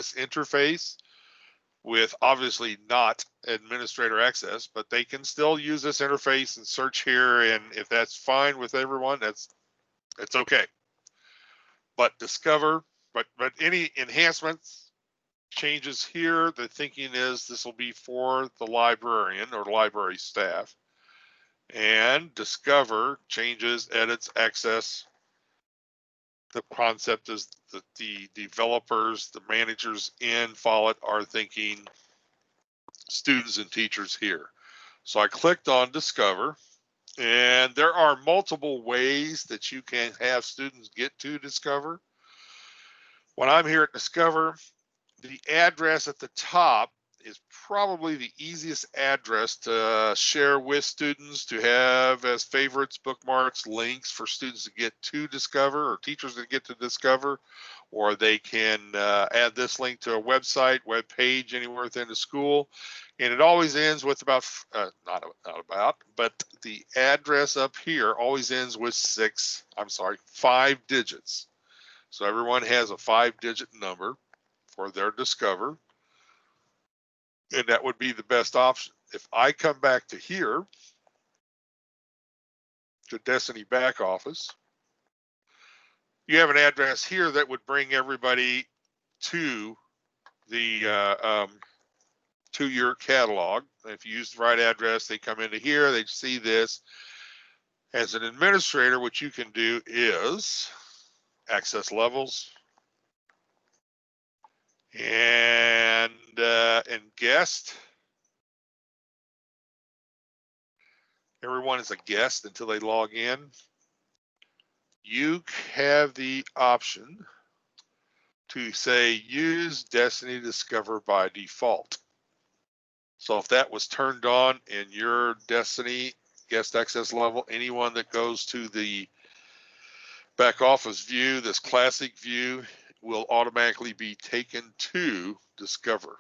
this interface with obviously not administrator access, but they can still use this interface and search here. And if that's fine with everyone, it's okay. But discover, but any enhancements, changes here, the thinking is this will be for the librarian or library staff. And discover, changes, edits, access. The concept is that the developers, the managers in Follett are thinking students and teachers here. So I clicked on discover, and there are multiple ways that you can have students get to discover. When I'm here at discover, the address at the top is probably the easiest address to share with students, to have as favorites, bookmarks, links for students to get to discover, or teachers to get to discover, or they can add this link to a website, web page, anywhere within the school. And it always ends with about, but the address up here always ends with 5 digits. So everyone has a 5-digit number for their discover, and that would be the best option. If I come back to here, to Destiny back office, you have an address here that would bring everybody to the to your catalog. If you use the right address, they come into here, they see this. As an administrator, what you can do is access levels, and guest. Everyone is a guest until they log in. You have the option to say use Destiny Discover by default. So if that was turned on in your Destiny guest access level, anyone that goes to the back office view, this classic view, will automatically be taken to Discover.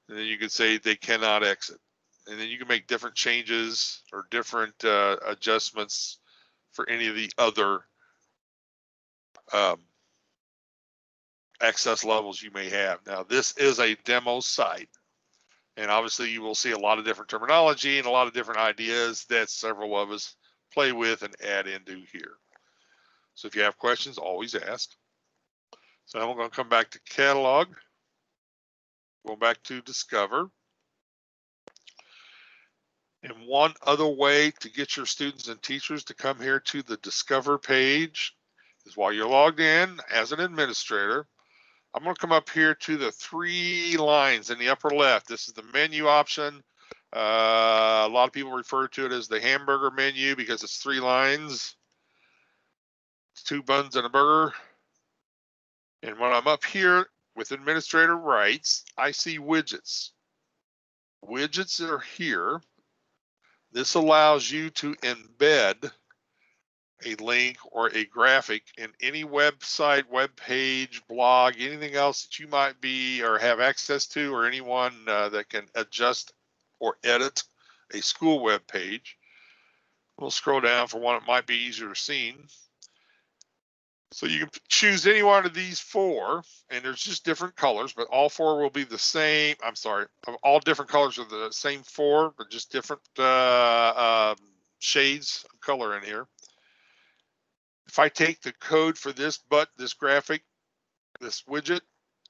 And then you can say they cannot exit. And then you can make different changes or different adjustments for any of the other access levels you may have. Now, this is a demo site, and obviously you will see a lot of different terminology and a lot of different ideas that several of us play with and add into here. So if you have questions, always ask. So now we're going to come back to catalog, go back to discover. And one other way to get your students and teachers to come here to the discover page is while you're logged in as an administrator, I'm going to come up here to the 3 lines in the upper left. This is the menu option. A lot of people refer to it as the hamburger menu because it's 3 lines. It's 2 buns and a burger. And when I'm up here with administrator rights, I see widgets. Widgets are here. This allows you to embed a link or a graphic in any website, web page, blog, anything else that you might be or have access to, or anyone that can adjust or edit a school web page. We'll scroll down for one that might be easier seen. So you can choose any one of these 4, and there's just different colors, but all 4 will be the same. I'm sorry, all different colors are the same 4, but just different shades of color in here. If I take the code for this graphic, this widget,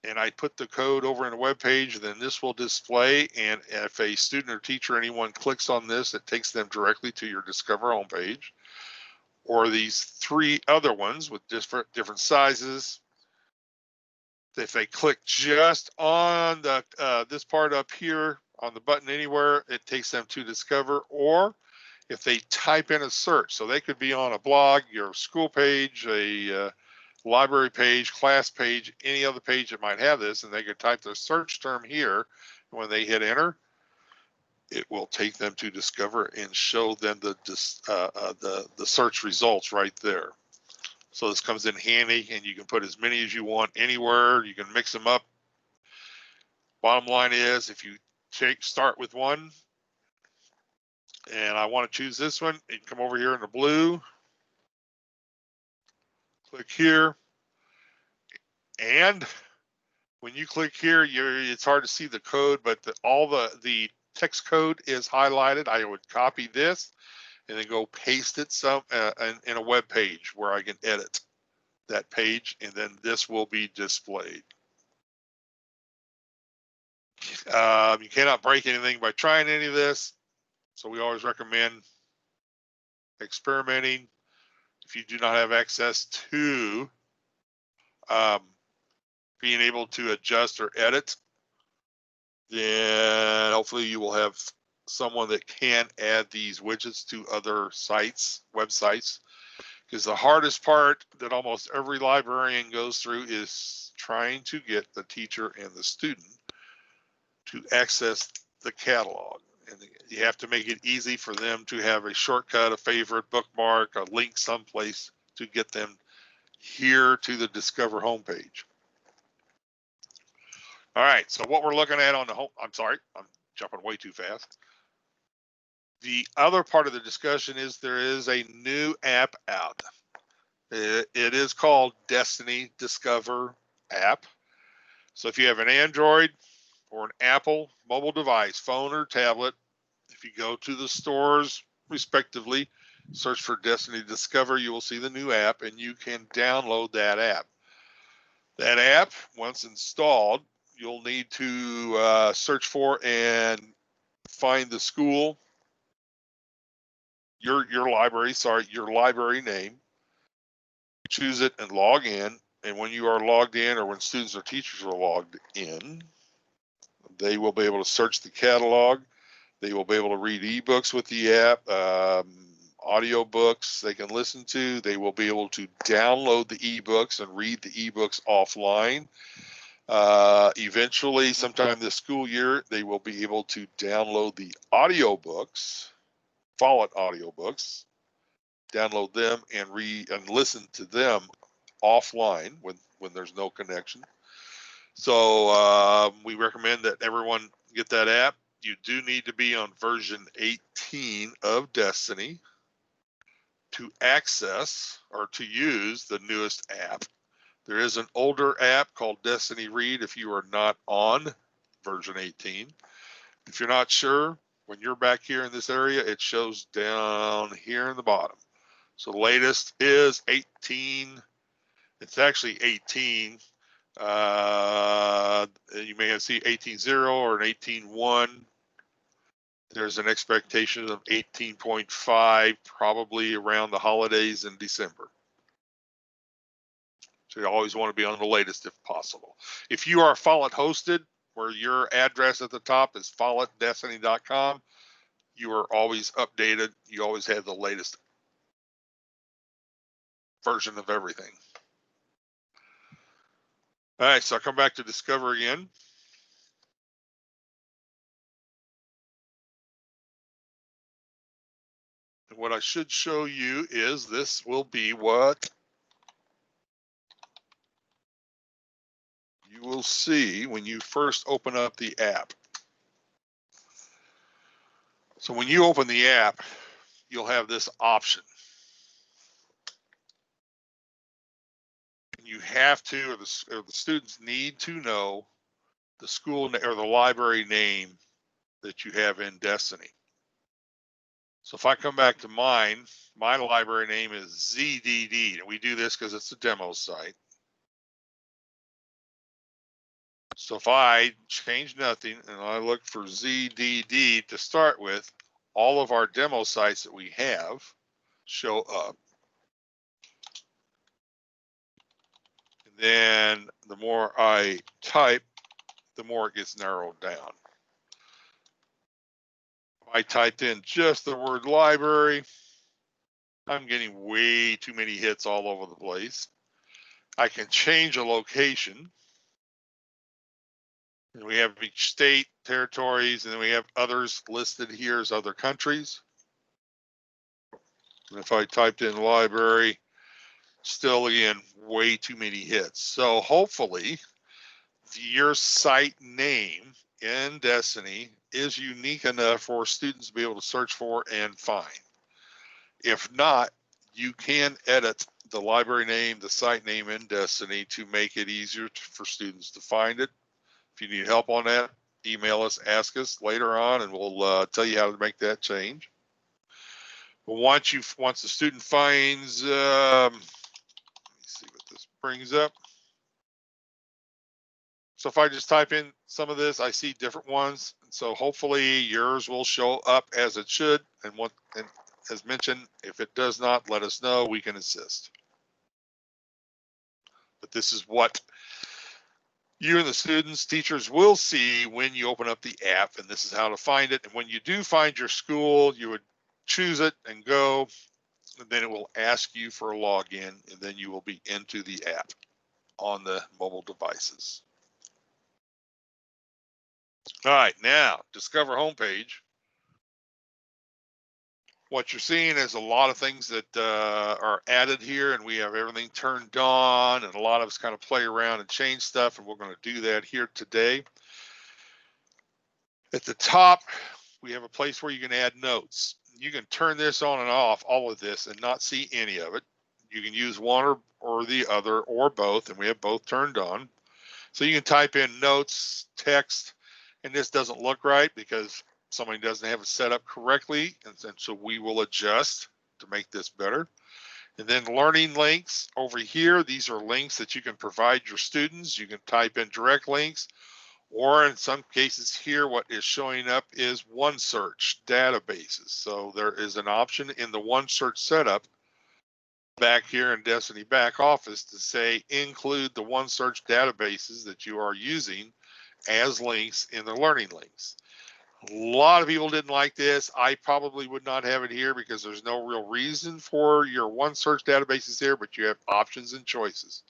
and I put the code over in a web page, then this will display. And if a student or teacher, anyone clicks on this, it takes them directly to your Discover homepage. Or these 3 other ones with different sizes. If they click just on the this part up here on the button anywhere, it takes them to Discover. Or if they type in a search, so they could be on a blog, your school page, a library page, class page, any other page that might have this, and they could type their search term here. When they hit enter, it will take them to Discover and show them the search results right there. So this comes in handy, and you can put as many as you want anywhere. You can mix them up. Bottom line is, if you start with one, and I want to choose this one, you can come over here in the blue, click here, and When you click here, it's hard to see the code, but all the text code is highlighted. I would copy this and then go paste it in a web page where I can edit that page, and then this will be displayed. You cannot break anything by trying any of this, so we always recommend experimenting. If you do not have access to being able to adjust or edit, then hopefully you will have someone that can add these widgets to other sites, websites, because the hardest part that almost every librarian goes through is trying to get the teacher and the student to access the catalog. And you have to make it easy for them to have a shortcut, a favorite, bookmark, a link someplace to get them here to the Discover homepage. All right, so what we're looking at on the home, I'm sorry, I'm jumping way too fast. The other part of the discussion is there is a new app out. It is called Destiny Discover app. So if you have an Android or an Apple mobile device, phone or tablet, if you go to the stores respectively, search for Destiny Discover, you will see the new app and you can download that app. That app, once installed, you'll need to search for and find the school, your library name, choose it and log in. And when you are logged in, or when students or teachers are logged in, they will be able to search the catalog. They will be able to read ebooks with the app, audio books they can listen to. They will be able to download the ebooks and read the ebooks offline. Eventually, sometime this school year, they will be able to download the audiobooks, Follett audiobooks, download them and read and listen to them offline when there's no connection. So we recommend that everyone get that app. You do need to be on version 18 of Destiny to access or to use the newest app. There is an older app called Destiny Read if you are not on version 18. If you're not sure, when you're back here in this area, it shows down here in the bottom. So the latest is 18. It's actually 18. You may see 18.0 or an 18.1. There's an expectation of 18.5 probably around the holidays in December. So you always want to be on the latest if possible. If you are Follett hosted, where your address at the top is follettdestiny.com, you are always updated. You always have the latest version of everything. All right, so I'll come back to Discover again. And what I should show you is this will be what you will see when you first open up the app. So when you open the app, you'll have this option. You have to, or the students need to know the school or the library name that you have in Destiny. So if I come back to mine, my library name is ZDD, and we do this because it's a demo site. So if I change nothing and I look for ZDD to start with, all of our demo sites that we have show up. And then the more I type, the more it gets narrowed down. If I typed in just the word library, I'm getting way too many hits all over the place. I can change a location. And we have each state, territories, and then we have others listed here as other countries. And if I typed in library, still again, way too many hits. So hopefully your site name in Destiny is unique enough for students to be able to search for and find. If not, you can edit the library name, the site name, and destiny to make it easier for students to find it. If you need help on that, email us, ask us later on, and we'll tell you how to make that change. But once the student finds, let me see what this brings up. So if I just type in some of this, I see different ones. So hopefully yours will show up as it should. And as mentioned, if it does not, let us know. We can assist. But this is what you and the students, teachers will see when you open up the app, and this is how to find it. And when you do find your school, you would choose it and go, and then it will ask you for a login, and then you will be into the app on the mobile devices. All right, now Discover homepage. What you're seeing is a lot of things that are added here, and we have everything turned on, and a lot of us kind of play around and change stuff, and we're going to do that here today. At the top, we have a place where you can add notes. You can turn this on and off, all of this, and not see any of it. You can use one or the other or both, and we have both turned on. So you can type in notes, text, and this doesn't look right because somebody doesn't have it set up correctly, and so we will adjust to make this better. And then learning links over here, these are links that you can provide your students. You can type in direct links, or in some cases here, what is showing up is OneSearch databases. So there is an option in the OneSearch setup back here in Destiny back office to say include the OneSearch databases that you are using as links in the learning links. A lot of people didn't like this. I probably would not have it here because there's no real reason for your OneSearch databases here, but you have options and choices.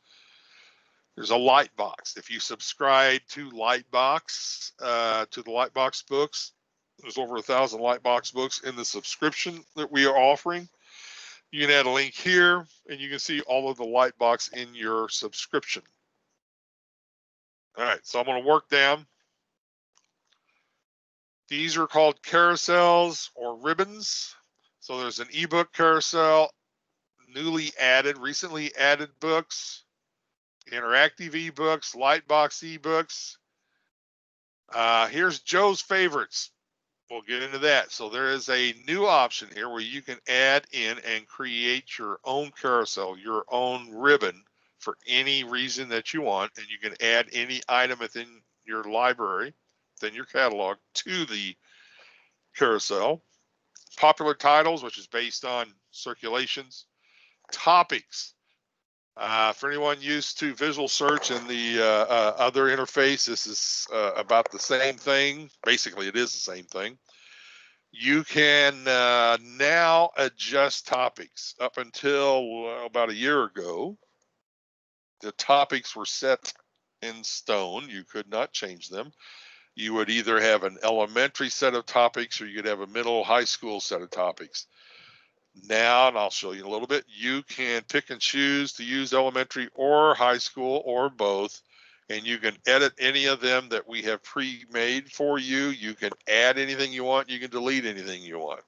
There's a Lightbox. If you subscribe to Lightbox, to the Lightbox books, there's over 1,000 Lightbox books in the subscription that we are offering. You can add a link here, and you can see all of the Lightbox in your subscription. All right, so I'm going to work down. These are called carousels or ribbons. So there's an ebook carousel, newly added, recently added books, interactive ebooks, Lightbox ebooks. Here's Joe's favorites. We'll get into that. So there is a new option here where you can add in and create your own carousel, your own ribbon for any reason that you want. And you can add any item within your library, within your catalog, to the carousel. Popular titles, which is based on circulations. Topics. For anyone used to visual search and the other interface, this is about the same thing. Basically, it is the same thing. You can now adjust topics. Up until about a year ago, the topics were set in stone. You could not change them. You would either have an elementary set of topics or you could have a middle high school set of topics. Now, and I'll show you in a little bit, you can pick and choose to use elementary or high school or both, and you can edit any of them that we have pre-made for you. You can add anything you want. You can delete anything you want.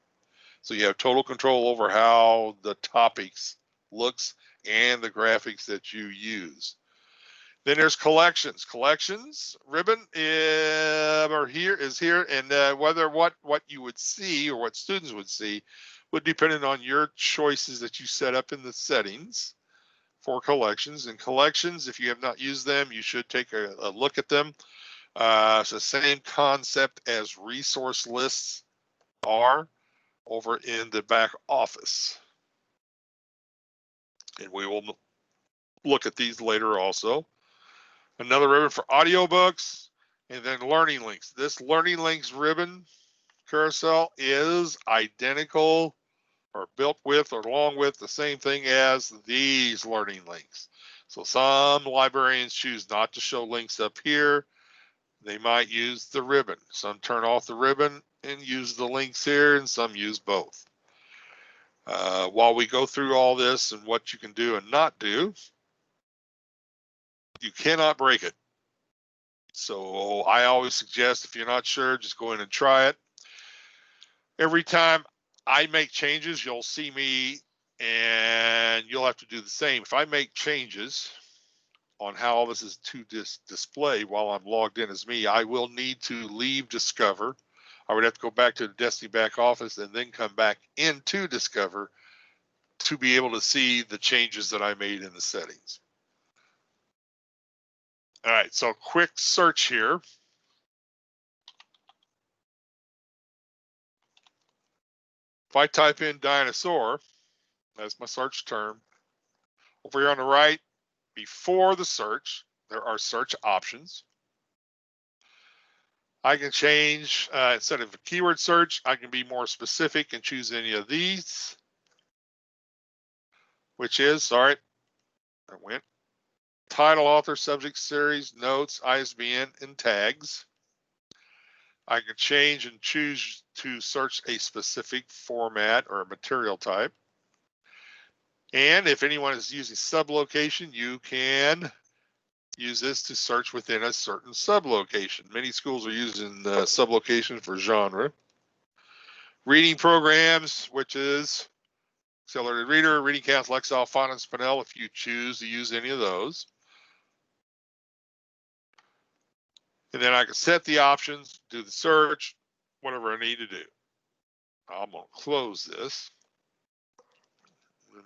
So you have total control over how the topics looks and the graphics that you use. Then there's collections. Collections ribbon is here, and whether what you would see or what students would see would depend on your choices that you set up in the settings for collections. And collections, if you have not used them, you should take a look at them. It's the same concept as resource lists are over in the back office. And we will look at these later also. Another ribbon for audiobooks, and then learning links. This learning links ribbon carousel is identical or built with or along with the same thing as these learning links. So some librarians choose not to show links up here. They might use the ribbon. Some turn off the ribbon and use the links here, and some use both. While we go through all this and what you can do and not do, you cannot break it. So I always suggest if you're not sure, just go in and try it. Every time I make changes, you'll see me And you'll have to do the same. If I make changes on how all this is to display while I'm logged in as me, I will need to leave Discover. I would have to go back to the Destiny back office and then come back into Discover to be able to see the changes that I made in the settings. All right, so quick search here. If I type in dinosaur, that's my search term. Over here on the right, before the search, there are search options. I can change, instead of a keyword search, I can be more specific and choose any of these, which is, sorry, I went, title, author, subject, series, notes, ISBN, and tags. I can change and choose to search a specific format or a material type. And if anyone is using sublocation, you can use this to search within a certain sublocation. Many schools are using sublocation for genre. Reading programs, which is Accelerated Reader, Reading Counts, Lexile, Font, and Spinel, if you choose to use any of those. And then I can set the options, do the search, whatever I need to do. I'm going to close this.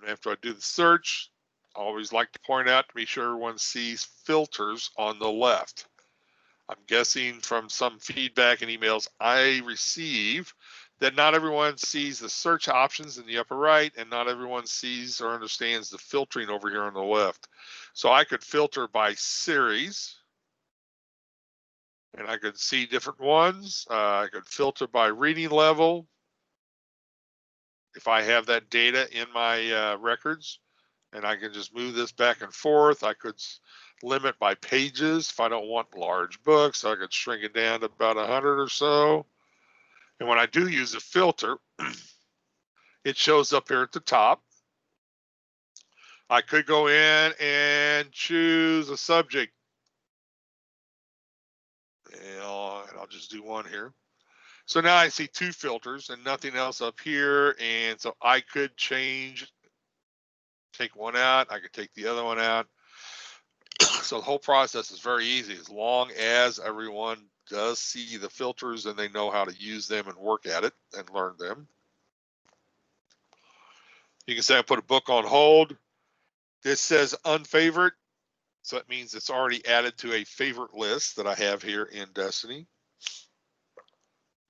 And after I do the search, I always like to point out to be sure everyone sees filters on the left. I'm guessing from some feedback and emails I receive that not everyone sees the search options in the upper right, and not everyone sees or understands the filtering over here on the left. So I could filter by series, and I could see different ones. I could filter by reading level if I have that data in my records, and I can just move this back and forth. I could limit by pages if I don't want large books. I could shrink it down to about 100 or so. And when I do use a filter, it shows up here at the top. I could go in and choose a subject. And I'll just do one here. So now I see two filters and nothing else up here. And so I could change, take one out. I could take the other one out. So the whole process is very easy as long as everyone does see the filters and they know how to use them and work at it and learn them. You can say I put a book on hold. This says unfavorite, so that means it's already added to a favorite list that I have here in Destiny.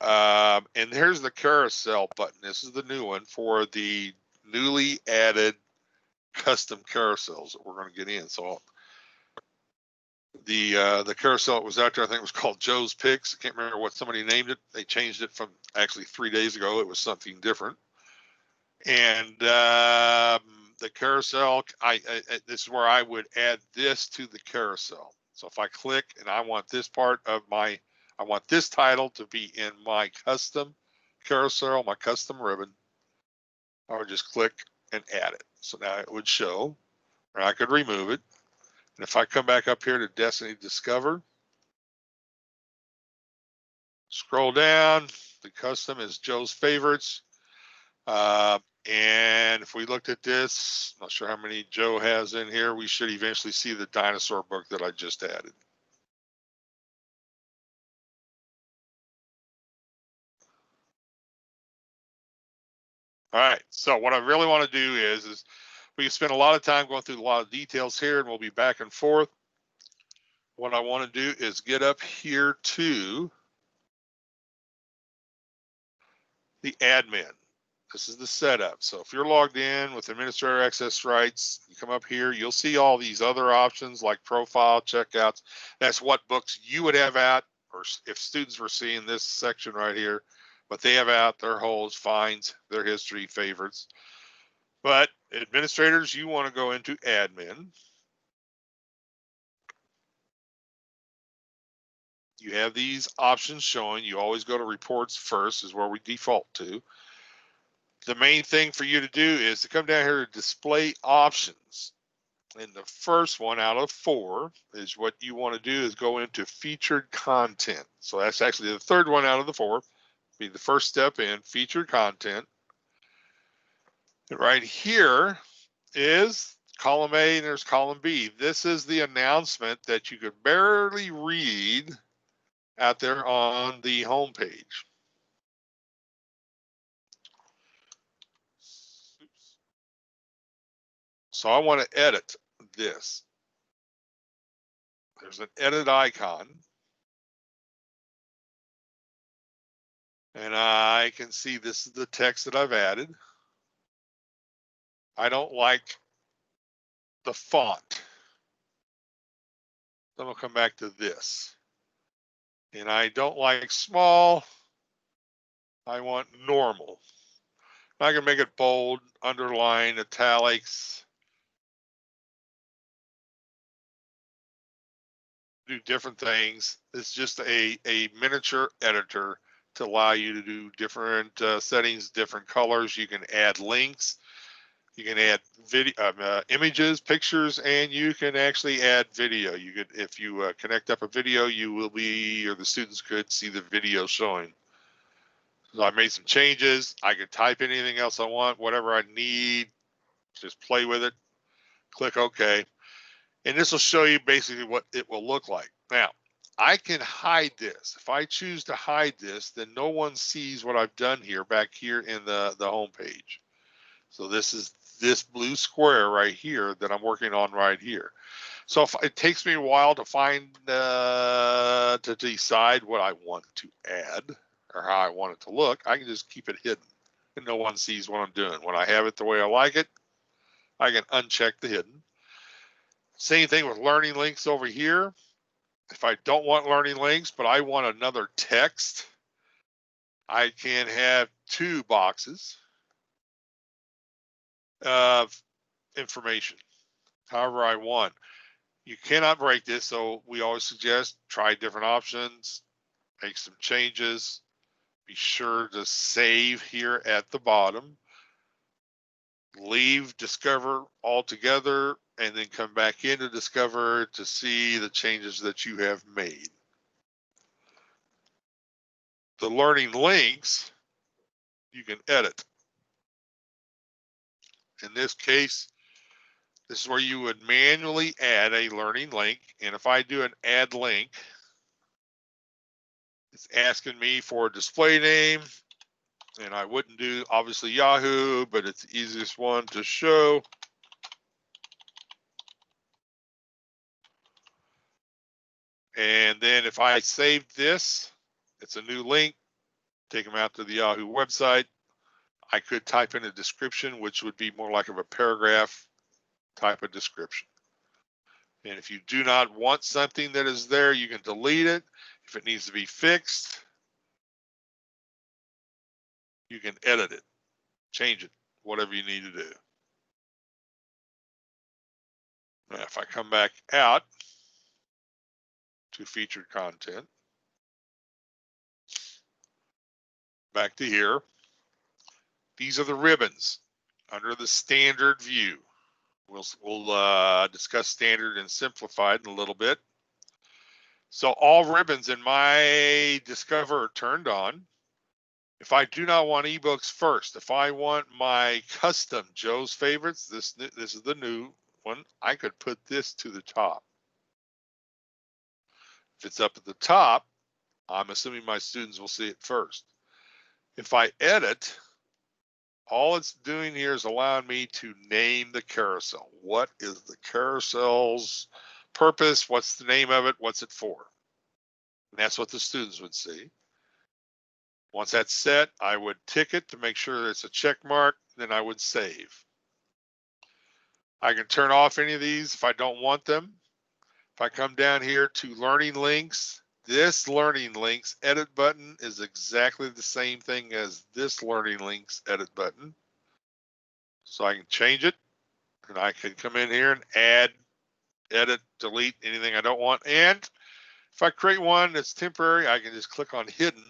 And here's the carousel button. This is the new one for the newly added custom carousels that we're going to get in. So the carousel that was out there, I think it was called Joe's Picks. I can't remember what somebody named it. They changed it from actually 3 days ago. It was something different. And the carousel, this is where I would add this to the carousel. So if I click and I want this part of I want this title to be in my custom carousel, my custom ribbon, I would just click and add it. So now it would show, or I could remove it. And if I come back up here to Destiny Discover, scroll down, the custom is Joe's Favorites. And if we looked at this, not sure how many Joe has in here, we should eventually see the dinosaur book that I just added. All right, so what I really want to do is we can spend a lot of time going through a lot of details here and we'll be back and forth. What I want to do is get up here to the admin. This is the setup. So if you're logged in with administrator access rights, you come up here, you'll see all these other options like profile, checkouts. That's what books you would have out, or if students were seeing this section right here, but they have out their holds, finds, their history, favorites. But administrators, you want to go into admin. You have these options showing. You always go to reports first is where we default to. The main thing for you to do is to come down here to display options. And the first one out of 4 is what you want to do is go into featured content. So that's actually the third one out of the 4. Be the first step in featured content. Right here is column A and there's column B. This is the announcement that you could barely read out there on the home page. So I want to edit this. There's an edit icon. And I can see this is the text that I've added. I don't like the font. Then I'll come back to this. And I don't like small. I want normal. I can make it bold, underline, italics, do different things. It's just a miniature editor to allow you to do different settings, different colors. You can add links. You can add video, images, pictures, and you can actually add video. You could, if you connect up a video, you will be, or the students could see the video showing. So I made some changes. I could type anything else I want, whatever I need, just play with it, click OK. And this will show you basically what it will look like. Now, I can hide this. If I choose to hide this, then no one sees what I've done here back here in the home page. So this is this blue square right here that I'm working on right here. So if it takes me a while to find, to decide what I want to add or how I want it to look, I can just keep it hidden and no one sees what I'm doing. When I have it the way I like it, I can uncheck the hidden. Same thing with learning links over here. If I don't want learning links, but I want another text, I can have two boxes of information, however I want. You cannot break this, so we always suggest try different options, make some changes. Be sure to save here at the bottom. Leave Discover altogether and then come back into Discover to see the changes that you have made. The learning links you can edit. In this case, this is where you would manually add a learning link. And if I do an add link, it's asking me for a display name. And I wouldn't do obviously Yahoo, but it's the easiest one to show. And then if I save this, it's a new link, take them out to the Yahoo website. I could type in a description, which would be more like of a paragraph type of description. And if you do not want something that is there, you can delete it. If it needs to be fixed, you can edit it, change it, whatever you need to do. Now, if I come back out to featured content, back to here, these are the ribbons under the standard view. We'll discuss standard and simplified in a little bit. So all ribbons in my Discover are turned on. If I do not want ebooks first, if I want my custom Joe's favorites, this is the new one, I could put this to the top. If it's up at the top, I'm assuming my students will see it first. If I edit, all it's doing here is allowing me to name the carousel. What is the carousel's purpose? What's the name of it? What's it for? And that's what the students would see. Once that's set, I would tick it to make sure it's a check mark, then I would save. I can turn off any of these if I don't want them. If I come down here to learning links, this learning links edit button is exactly the same thing as this learning links edit button. So I can change it and I can come in here and add, edit, delete anything I don't want. And if I create one that's temporary, I can just click on hidden.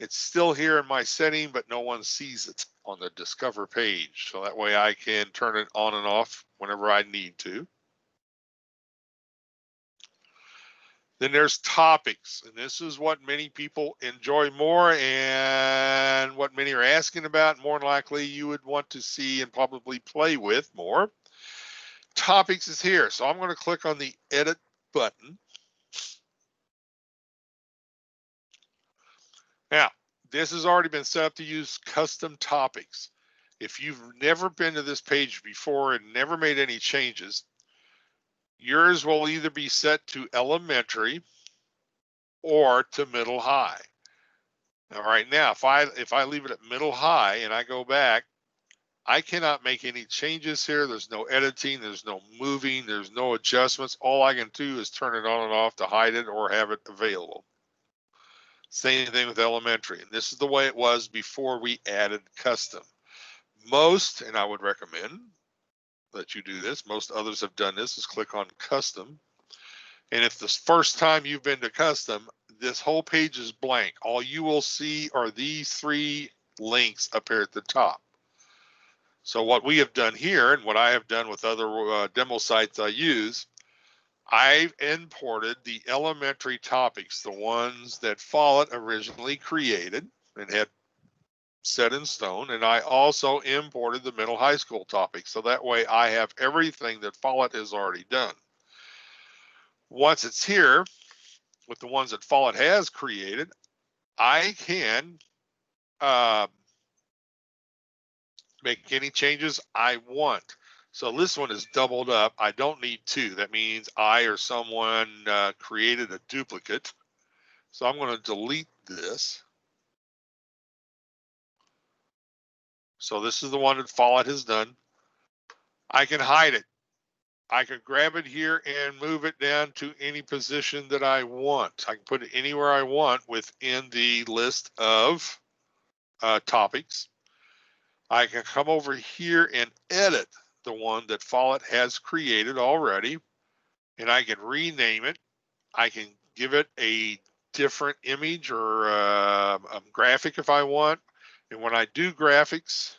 It's still here in my setting, but no one sees it on the Discover page. So that way I can turn it on and off whenever I need to. Then there's topics, and this is what many people enjoy more and what many are asking about. More than likely, you would want to see and probably play with more. Topics is here, so I'm going to click on the edit button. Now, this has already been set up to use custom topics. If you've never been to this page before and never made any changes, yours will either be set to elementary or to middle high. All right, now if I leave it at middle high and I go back, I cannot make any changes here. There's no editing, there's no moving, there's no adjustments. All I can do is turn it on and off to hide it or have it available. Same thing with elementary, and this is the way it was before we added custom. Most, and I would recommend that you do this, most others have done this, is click on custom. And if this first time you've been to custom, this whole page is blank. All you will see are these 3 links up here at the top. So what we have done here, and what I have done with other demo sites I use, I've imported the elementary topics, the ones that Follett originally created and had set in stone, and I also imported the middle high school topics. So that way I have everything that Follett has already done. Once it's here, with the ones that Follett has created, I can make any changes I want. So this one is doubled up. I don't need 2. That means I or someone created a duplicate. So I'm going to delete this. So this is the one that Follett has done. I can hide it. I can grab it here and move it down to any position that I want. I can put it anywhere I want within the list of topics. I can come over here and edit the one that Follett has created already, and I can rename it. I can give it a different image or a graphic if I want. And when I do graphics,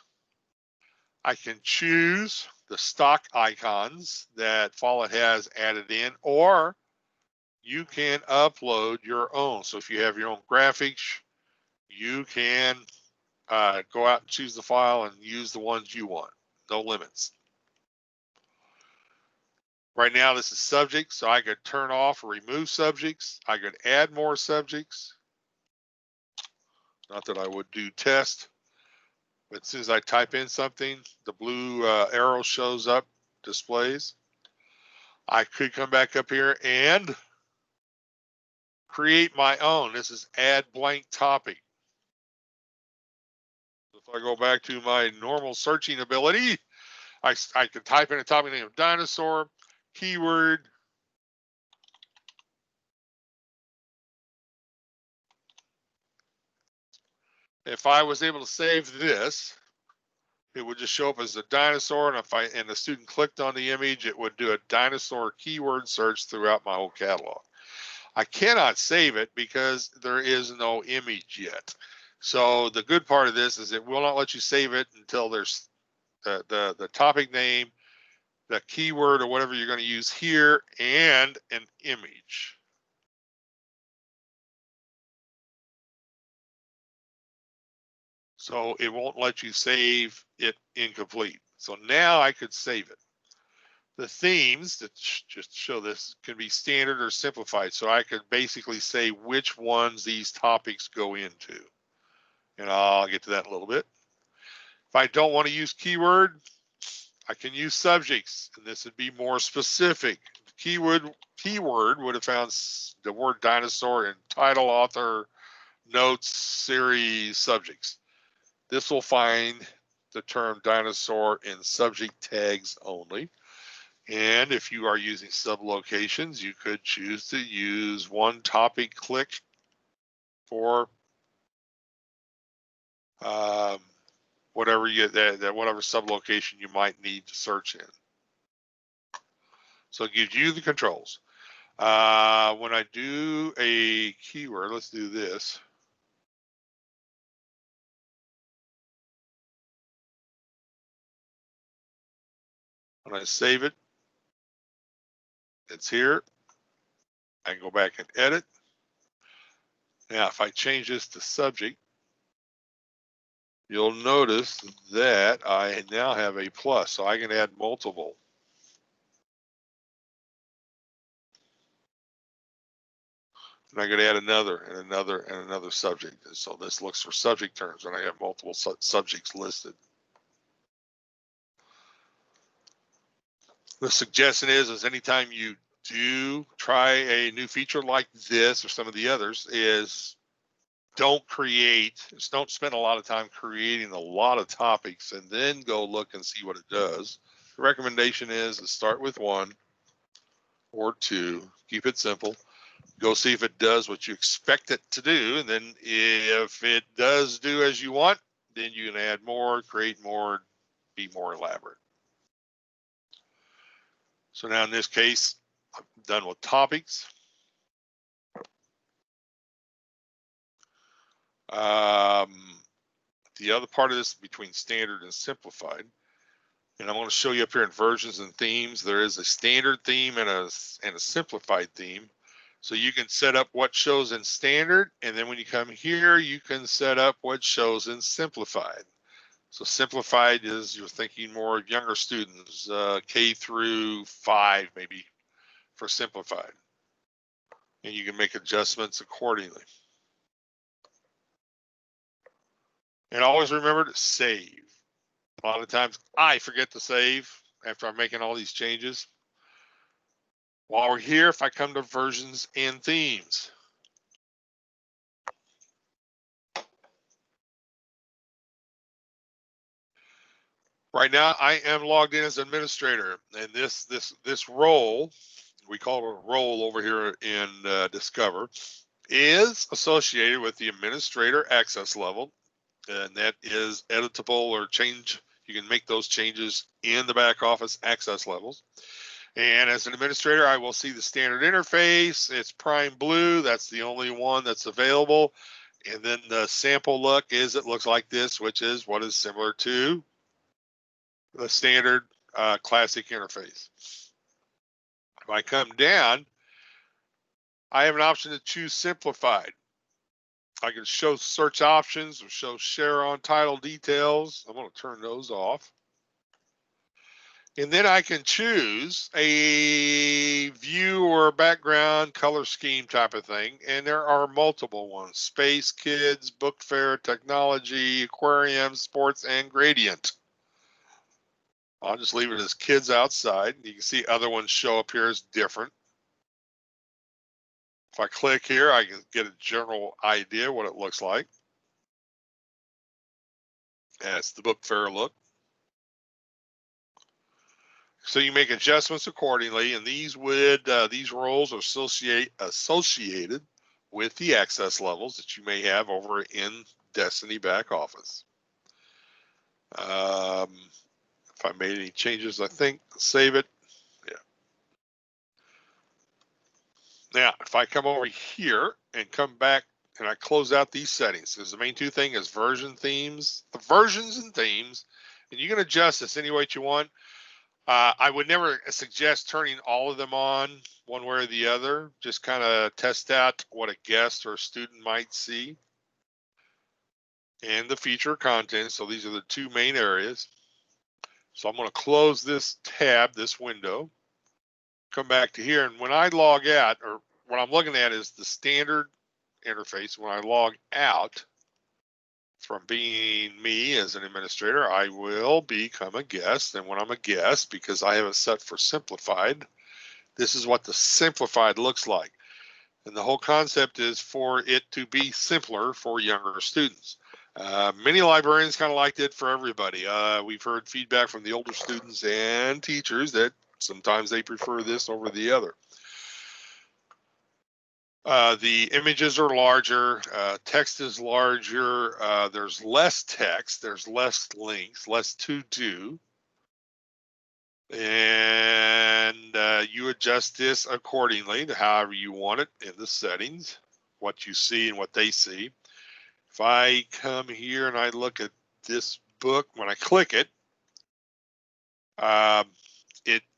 I can choose the stock icons that Follett has added in, or you can upload your own. So if you have your own graphics, you can go out and choose the file and use the ones you want. No limits. Right now, this is subjects, so I could turn off or remove subjects. I could add more subjects. Not that I would do test, but as soon as I type in something, the blue arrow shows up, displays. I could come back up here and create my own. This is add blank topic. If I go back to my normal searching ability, I could type in a topic name of dinosaur, keyword. If I was able to save this, it would just show up as a dinosaur, and if the student clicked on the image, it would do a dinosaur keyword search throughout my whole catalog. I cannot save it because there is no image yet. So the good part of this is it will not let you save it until there's the topic name, the keyword or whatever you're going to use here, and an image. So it won't let you save it incomplete. So now I could save it. The themes that just show this can be standard or simplified. So I could basically say which ones these topics go into. And I'll get to that in a little bit. If I don't want to use keyword, I can use subjects, and this would be more specific. Keyword would have found the word dinosaur in title, author, notes, series, subjects. This will find the term dinosaur in subject tags only. And if you are using sublocations, you could choose to use one topic click for whatever whatever sublocation you might need to search in. So it gives you the controls. When I do a keyword, let's do this. When I save it, it's here. I can go back and edit. Now, if I change this to subject, you'll notice that I now have a plus, so I can add multiple. And I could add another and another and another subject. And so this looks for subject terms when I have multiple subjects listed. The suggestion is anytime you do try a new feature like this or some of the others, is don't spend a lot of time creating a lot of topics and then go look and see what it does. The recommendation is to start with one or two, keep it simple, go see if it does what you expect it to do, and then if it does do as you want, then you can add more, create more, be more elaborate. So now in this case, I'm done with topics. The other part of this between standard and simplified, and I'm going to show you up here in versions and themes, there is a standard theme and a simplified theme. So you can set up what shows in standard, and then when you come here, you can set up what shows in simplified. So simplified is you're thinking more of younger students, K through 5 maybe for simplified. And you can make adjustments accordingly. And always remember to save. A lot of times I forget to save after I'm making all these changes. While we're here, if I come to versions and themes, right now I am logged in as administrator, and this role, we call it a role over here in Discover, is associated with the administrator access level, and that is editable or change. You can make those changes in the back office access levels. And as an administrator, I will see the standard interface. It's prime blue. That's the only one that's available. And then the sample look is, it looks like this, which is what is similar to the standard classic interface. If I come down, I have an option to choose simplified. I can show search options or show share on title details. I'm going to turn those off. And then I can choose a view or background color scheme type of thing. And there are multiple ones: space, kids, book fair, technology, aquarium, sports, and gradient. I'll just leave it as kids outside. You can see other ones show up here as different. If I click here, I can get a general idea what it looks like. That's the book fair look. So you make adjustments accordingly, and these roles are associated with the access levels that you may have over in Destiny back office. If I made any changes, I think save it. Yeah. Now, if I come over here and come back and I close out these settings, because the main two thing is versions and themes, and you can adjust this any way you want. I would never suggest turning all of them on one way or the other. Just kind of test out what a guest or a student might see. And the feature content. So these are the two main areas. So I'm going to close this tab, this window, come back to here. And when I log out, or what I'm looking at is the standard interface. When I log out from being me as an administrator, I will become a guest. And when I'm a guest, because I have it set for simplified, this is what the simplified looks like. And the whole concept is for it to be simpler for younger students. Many librarians kind of liked it for everybody. We've heard feedback from the older students and teachers that sometimes they prefer this over the other. The images are larger, text is larger, there's less text, there's less links, less to do. And you adjust this accordingly to however you want it in the settings, what you see and what they see. If I come here and I look at this book, when I click it,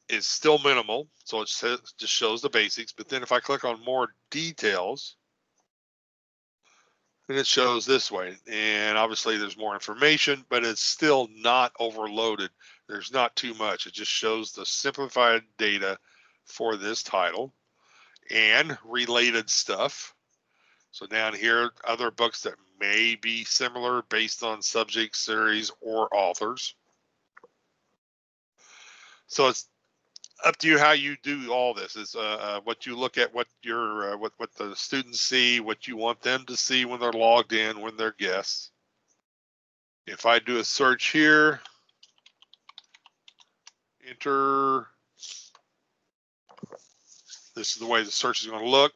is still minimal, so it just shows the basics. But then if I click on more details, then it shows this way. And obviously there's more information, but it's still not overloaded. There's not too much. It just shows the simplified data for this title and related stuff. So down here, other books that may be similar based on subject, series, or authors. So it's up to you how you do all this. Is what you look at, what your what the students see, what you want them to see when they're logged in, when they're guests. If I do a search here, enter, this is the way the search is going to look.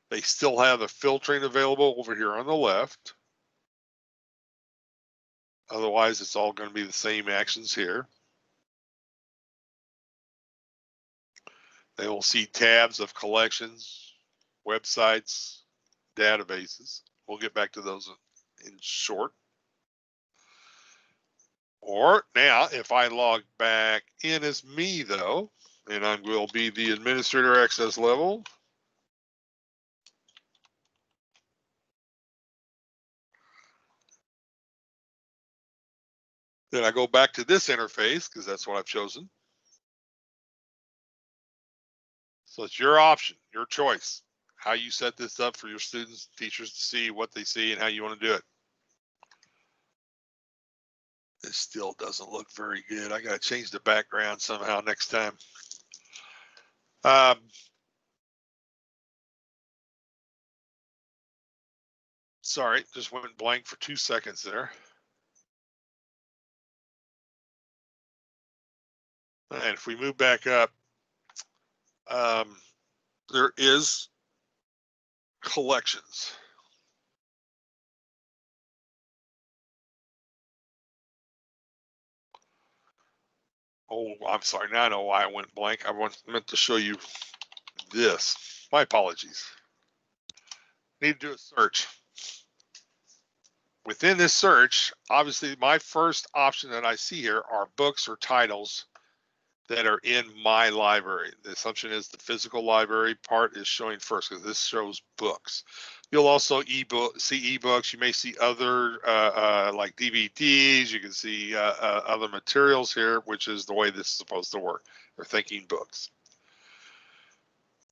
They still have the filtering available over here on the left. Otherwise, it's all going to be the same actions here. They will see tabs of collections, websites, databases. We'll get back to those in short. Or now, if I log back in as me, though, and I will be the administrator access level, then I go back to this interface because that's what I've chosen. So it's your option, your choice, how you set this up for your students, teachers to see what they see and how you want to do it. This still doesn't look very good. I got to change the background somehow next time. Sorry, just went blank for 2 seconds there. And if we move back up, there is collections. Oh, I'm sorry. Now I know why I went blank. I meant to show you this. My apologies. Need to do a search. Within this search, obviously, my first option that I see here are books or titles that are in my library. The assumption is the physical library part is showing first because this shows books. You'll also see ebooks. You may see other like DVDs. You can see other materials here, which is the way this is supposed to work. They're thinking books.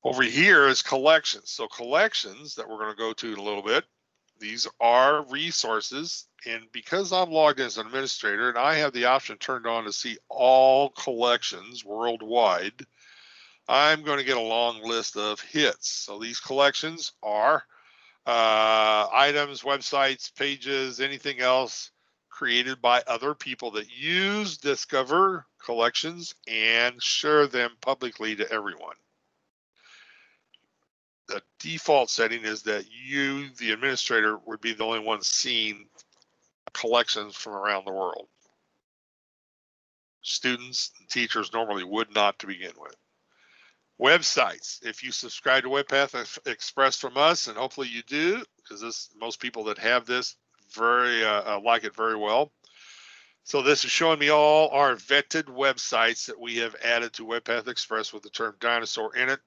Over here is collections. So collections that we're going to go to in a little bit. These are resources, and because I'm logged in as an administrator and I have the option turned on to see all collections worldwide, I'm going to get a long list of hits. So these collections are items, websites, pages, anything else created by other people that use Discover collections and share them publicly to everyone. The default setting is that you, the administrator, would be the only one seeing collections from around the world. Students and teachers normally would not to begin with. Websites. If you subscribe to WebPath Express from us, and hopefully you do, because most people that have this very like it very well. So this is showing me all our vetted websites that we have added to WebPath Express with the term dinosaur in it.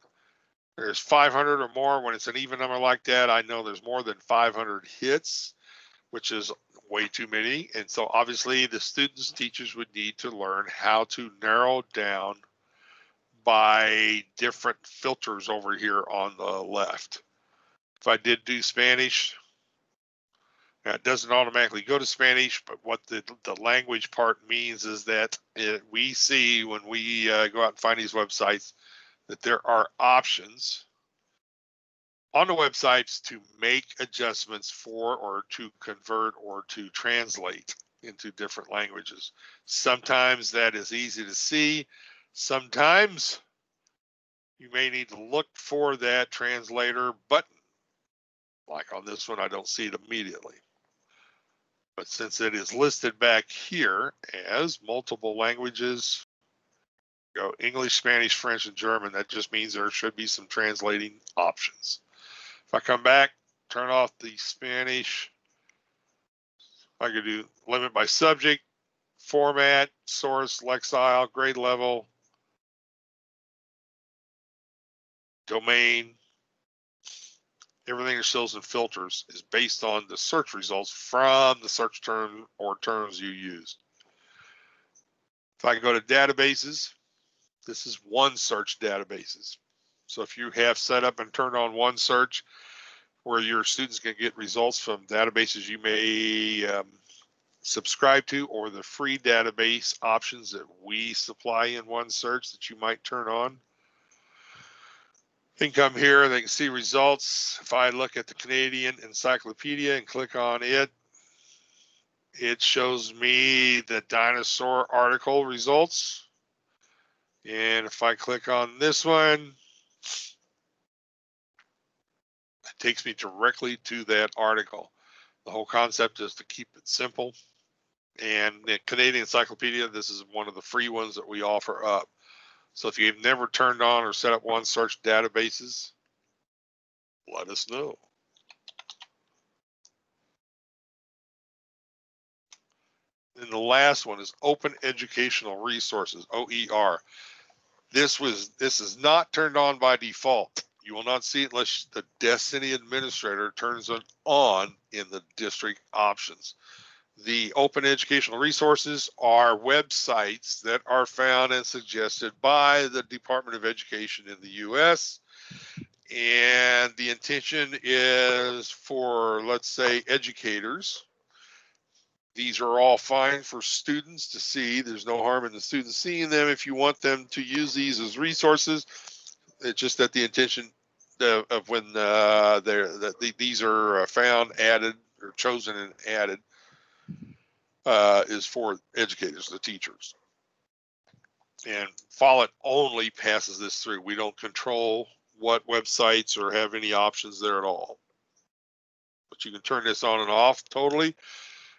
There's 500 or more. When it's an even number like that, I know there's more than 500 hits, which is way too many. And so obviously the students and teachers would need to learn how to narrow down by different filters over here on the left. If I did do Spanish, now it doesn't automatically go to Spanish, but what the language part means is that we see when we go out and find these websites that there are options on the websites to make adjustments for or to convert or to translate into different languages. Sometimes that is easy to see. Sometimes you may need to look for that translator button. Like on this one, I don't see it immediately. But since it is listed back here as multiple languages, go English, Spanish, French, and German, that just means there should be some translating options. If I come back, turn off the Spanish, I could do limit by subject, format, source, lexile, grade level, domain, everything that shows in filters is based on the search results from the search term or terms you use. If I go to databases, this is OneSearch databases. So if you have set up and turned on OneSearch, where your students can get results from databases you may subscribe to, or the free database options that we supply in OneSearch that you might turn on. They can come here, they can see results. If I look at the Canadian Encyclopedia and click on it, it shows me the dinosaur article results. And if I click on this one, it takes me directly to that article. The whole concept is to keep it simple. And the Canadian Encyclopedia, this is one of the free ones that we offer up. So if you've never turned on or set up OneSearch databases, let us know. And the last one is Open Educational Resources, OER. This is not turned on by default. You will not see it unless the Destiny administrator turns it on in the district options. The Open Educational Resources are websites that are found and suggested by the Department of Education in the U.S. And the intention is for, let's say, educators. These are all fine for students to see. There's no harm in the students seeing them if you want them to use these as resources. It's just that the intention of when these are found, added, or chosen and added is for educators, the teachers. And Follett only passes this through. We don't control what websites or have any options there at all. But you can turn this on and off totally.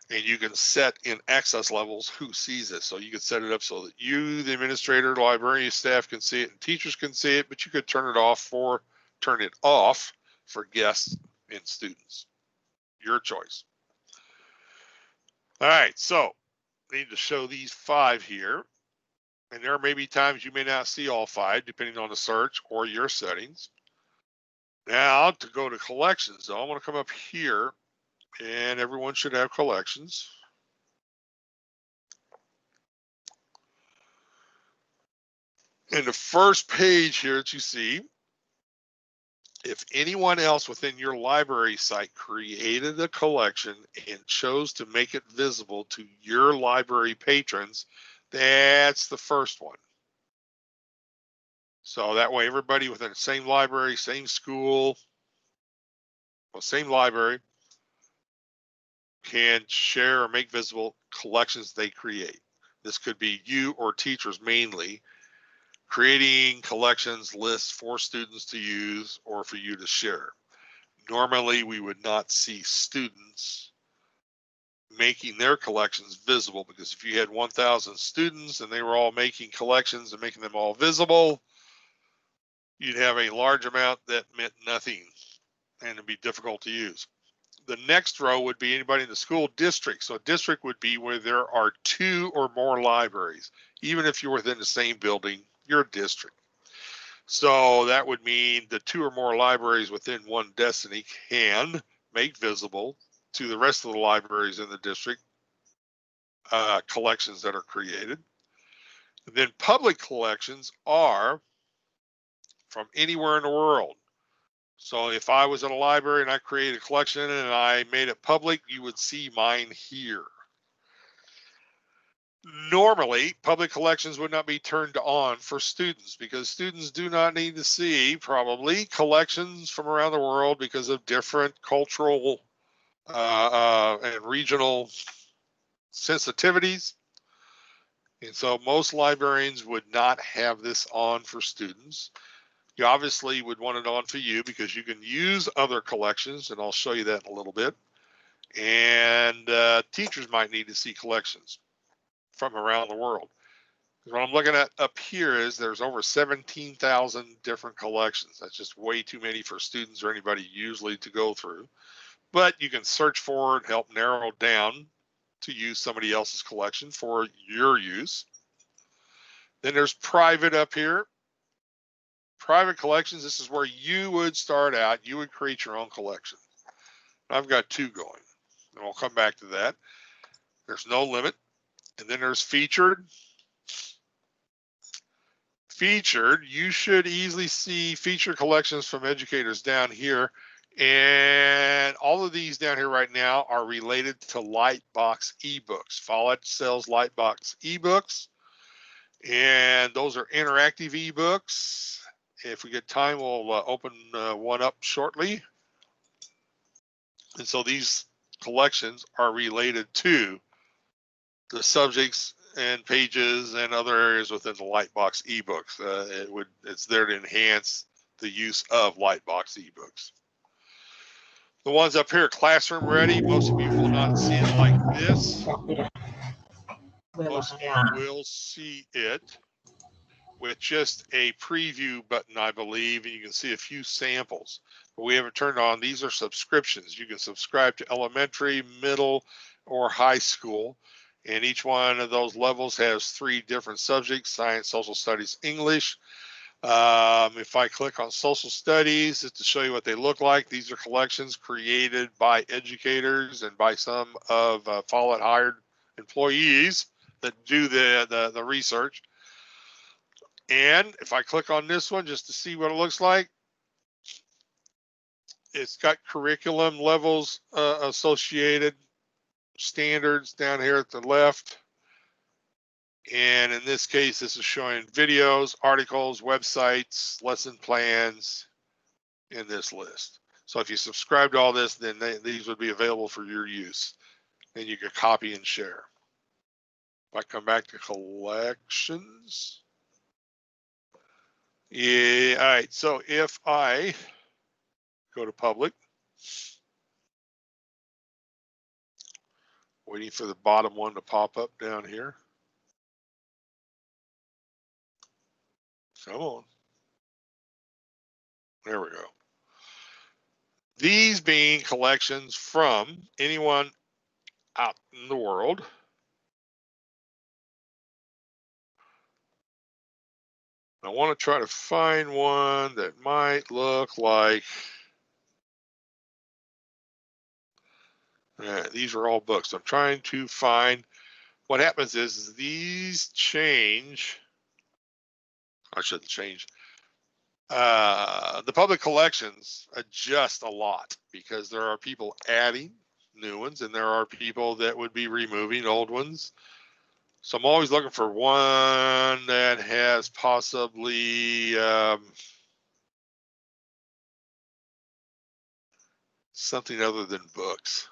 And you can set in access levels who sees it. So you can set it up so that you, the administrator, librarian staff can see it and teachers can see it, but you could turn it off for guests and students. Your choice. All right, so I need to show these 5 here. And there may be times you may not see all 5 depending on the search or your settings. Now to go to collections, though, I'm going to come up here. And everyone should have collections. And the first page here that you see, if anyone else within your library site created a collection and chose to make it visible to your library patrons, that's the first one. So that way everybody within the same library, same school, well, same library, can share or make visible collections they create. This could be you or teachers mainly creating collections lists for students to use or for you to share. Normally, we would not see students making their collections visible, because if you had 1,000 students and they were all making collections and making them all visible, you'd have a large amount that meant nothing and it'd be difficult to use. The next row would be anybody in the school district. So a district would be where there are 2 or more libraries. Even if you're within the same building, you're a district. So that would mean the 2 or more libraries within one Destiny can make visible to the rest of the libraries in the district collections that are created. And then public collections are from anywhere in the world. So if I was in a library and I created a collection and I made it public, you would see mine here. Normally, public collections would not be turned on for students because students do not need to see probably collections from around the world because of different cultural and regional sensitivities. And so most librarians would not have this on for students. You obviously would want it on for you because you can use other collections, and I'll show you that in a little bit. And teachers might need to see collections from around the world. What I'm looking at up here is there's over 17,000 different collections. That's just way too many for students or anybody usually to go through. But you can search for it, help narrow down to use somebody else's collection for your use. Then there's private up here. Private collections, this is where you would start out. You would create your own collection. I've got 2 going, and we'll come back to that. There's no limit. And then there's featured. Featured, you should easily see featured collections from educators down here. And all of these down here right now are related to Lightbox ebooks. Follett sells Lightbox ebooks, and those are interactive ebooks. If we get time, we'll open one up shortly. And so these collections are related to the subjects and pages and other areas within the Lightbox ebooks. It's there to enhance the use of Lightbox ebooks. The ones up here, classroom ready. Most of you will not see it like this. Most of you will see it with just a preview button, I believe, and you can see a few samples. But we haven't turned on. These are subscriptions. You can subscribe to elementary, middle, or high school. And each one of those levels has 3 different subjects: science, social studies, English. If I click on social studies, just to show you what they look like, these are collections created by educators and by some of Follett hired employees that do the research. And if I click on this one just to see what it looks like, it's got curriculum levels associated, standards down here at the left. And in this case, this is showing videos, articles, websites, lesson plans in this list. So if you subscribe to all this, then these would be available for your use, and you could copy and share. If I come back to collections. Yeah, all right, so if I go to public, waiting for the bottom one to pop up down here. Come on. There we go. These being collections from anyone out in the world. I want to try to find one that might look like, these are all books. I'm trying to find, what happens is these change. I shouldn't change. The public collections adjust a lot because there are people adding new ones and there are people that would be removing old ones. So I'm always looking for one that has possibly something other than books.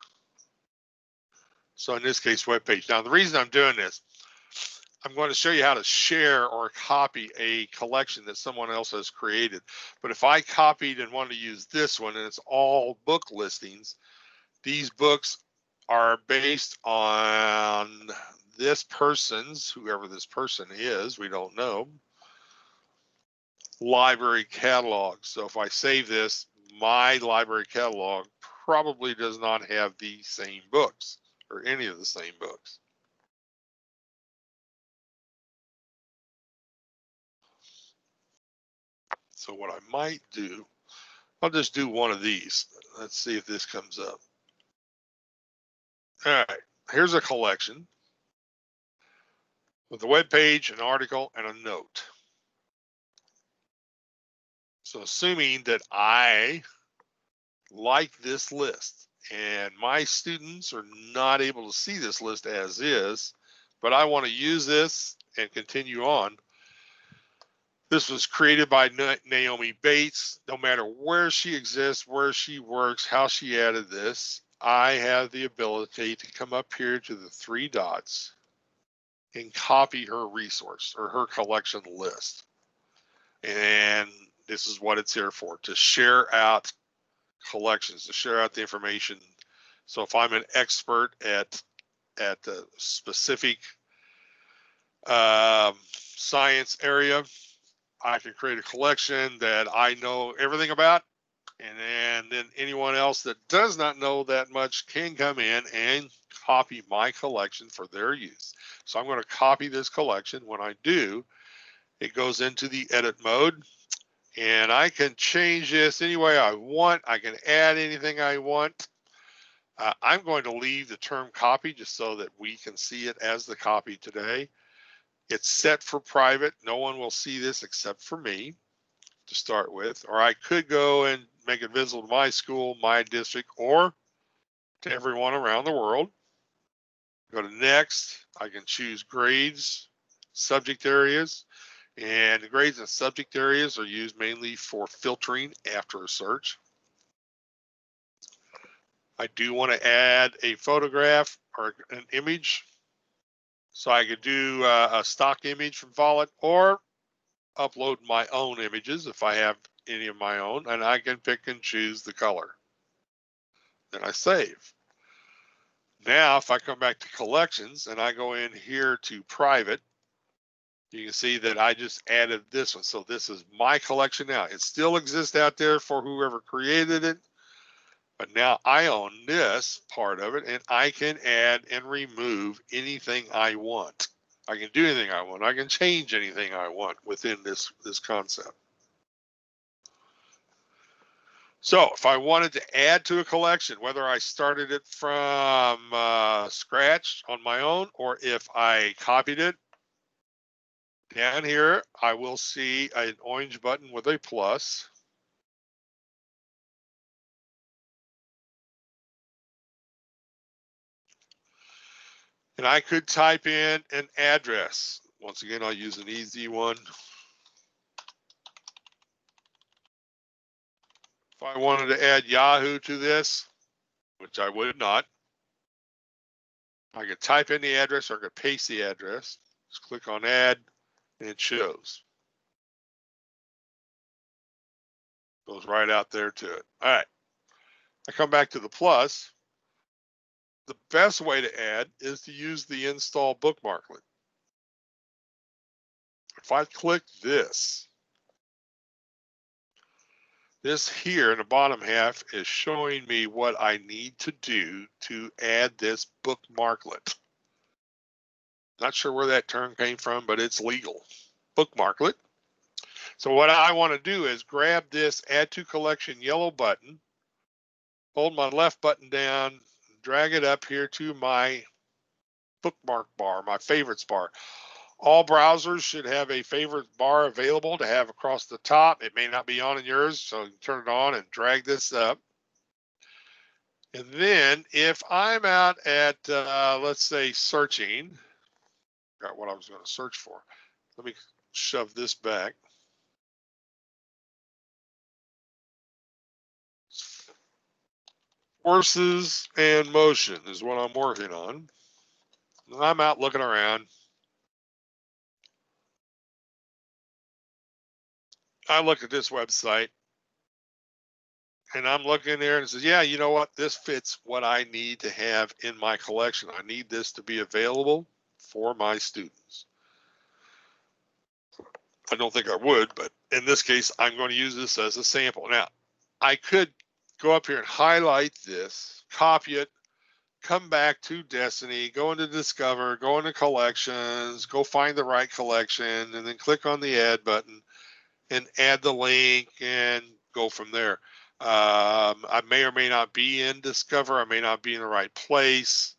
So in this case, web page. Now the reason I'm doing this, I'm going to show you how to share or copy a collection that someone else has created. But if I copied and wanted to use this one and it's all book listings, these books are based on this person's, whoever this person is, we don't know, library catalog. So if I save this, my library catalog probably does not have the same books or any of the same books. So what I might do, I'll just do one of these. Let's see if this comes up. All right, here's a collection with a web page, an article, and a note. So assuming that I like this list and my students are not able to see this list as is, but I want to use this and continue on. This was created by Naomi Bates. No matter where she exists, where she works, how she added this, I have the ability to come up here to the 3 dots and copy her resource or her collection list. And this is what it's here for, to share out collections, to share out the information. So if I'm an expert at a specific science area, I can create a collection that I know everything about, and then anyone else that does not know that much can come in and copy my collection for their use. So I'm going to copy this collection. When I do, it goes into the edit mode. And I can change this any way I want. I can add anything I want. I'm going to leave the term copy just so that we can see it as the copy today. It's set for private. No one will see this except for me to start with. Or I could go and make it visible to my school, my district, or to everyone around the world. Go to next. I can choose grades, subject areas, and the grades and subject areas are used mainly for filtering after a search. I do want to add a photograph or an image. So I could do a stock image from Follett or upload my own images if I have any of my own, and I can pick and choose the color. Then I save. Now, if I come back to collections and I go in here to private, you can see that I just added this one. So this is my collection now. It still exists out there for whoever created it, but now I own this part of it, and I can add and remove anything I want. I can do anything I want. I can change anything I want within this concept. So if I wanted to add to a collection, whether I started it from scratch on my own, or if I copied it, down here, I will see an orange button with a plus. And I could type in an address. Once again, I'll use an easy one. If I wanted to add Yahoo to this, which I would not, I could type in the address or I could paste the address. Just click on add and it shows. Goes right out there to it. All right. I come back to the plus. The best way to add is to use the install bookmarklet. If I click this here in the bottom half is showing me what I need to do to add this bookmarklet. Not sure where that term came from, but it's legal. Bookmarklet. So what I want to do is grab this add to collection yellow button, hold my left button down, drag it up here to my bookmark bar, my favorites bar. All browsers should have a favorite bar available to have across the top. It may not be on in yours, so you turn it on and drag this up. And then if I'm out at, let's say, searching, got what I was going to search for. Let me shove this back. Forces and motion is what I'm working on. And I'm out looking around. I look at this website and I'm looking there and it says, yeah, you know what? This fits what I need to have in my collection. I need this to be available for my students. I don't think I would, but in this case, I'm going to use this as a sample. Now, I could go up here and highlight this, copy it, come back to Destiny, go into Discover, go into Collections, go find the right collection, and then click on the Add button and add the link and go from there. I may or may not be in Discover. I may not be in the right place.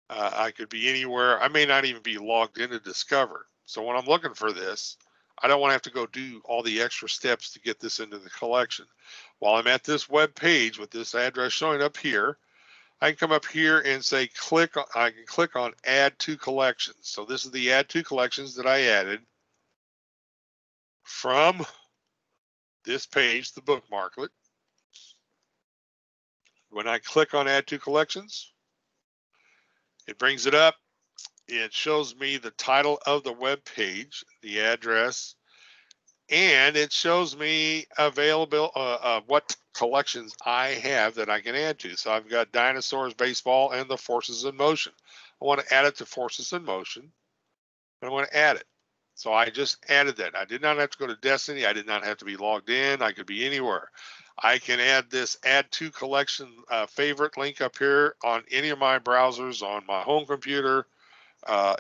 I could be anywhere. I may not even be logged into Discover. So when I'm looking for this, I don't want to have to go do all the extra steps to get this into the collection. While I'm at this web page with this address showing up here, I can come up here and say I can click on add to collections. So this is the add to collections that I added from this page, the bookmarklet. When I click on add to collections, it brings it up. It shows me the title of the web page, the address, and it shows me available what collections I have that I can add to. So I've got dinosaurs, baseball, and the forces in motion. I want to add it to forces in motion, and I want to add it. So I just added that. I did not have to go to Destiny. I did not have to be logged in. I could be anywhere. I can add this add to collection favorite link up here on any of my browsers on my home computer,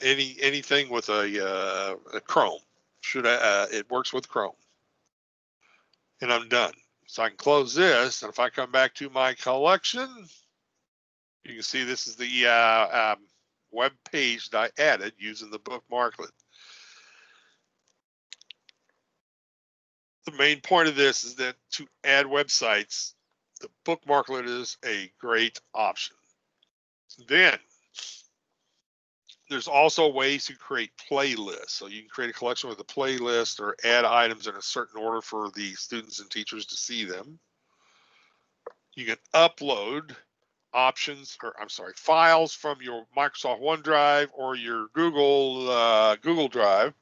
anything with a Chrome. It works with Chrome. and I'm done. So I can close this, and if I come back to my collection, you can see this is the web page that I added using the bookmarklet. The main point of this is that to add websites, the bookmarklet is a great option. Then there's also ways to create playlists. So you can create a collection with a playlist or add items in a certain order for the students and teachers to see them. You can upload files from your Microsoft OneDrive or your Google Drive.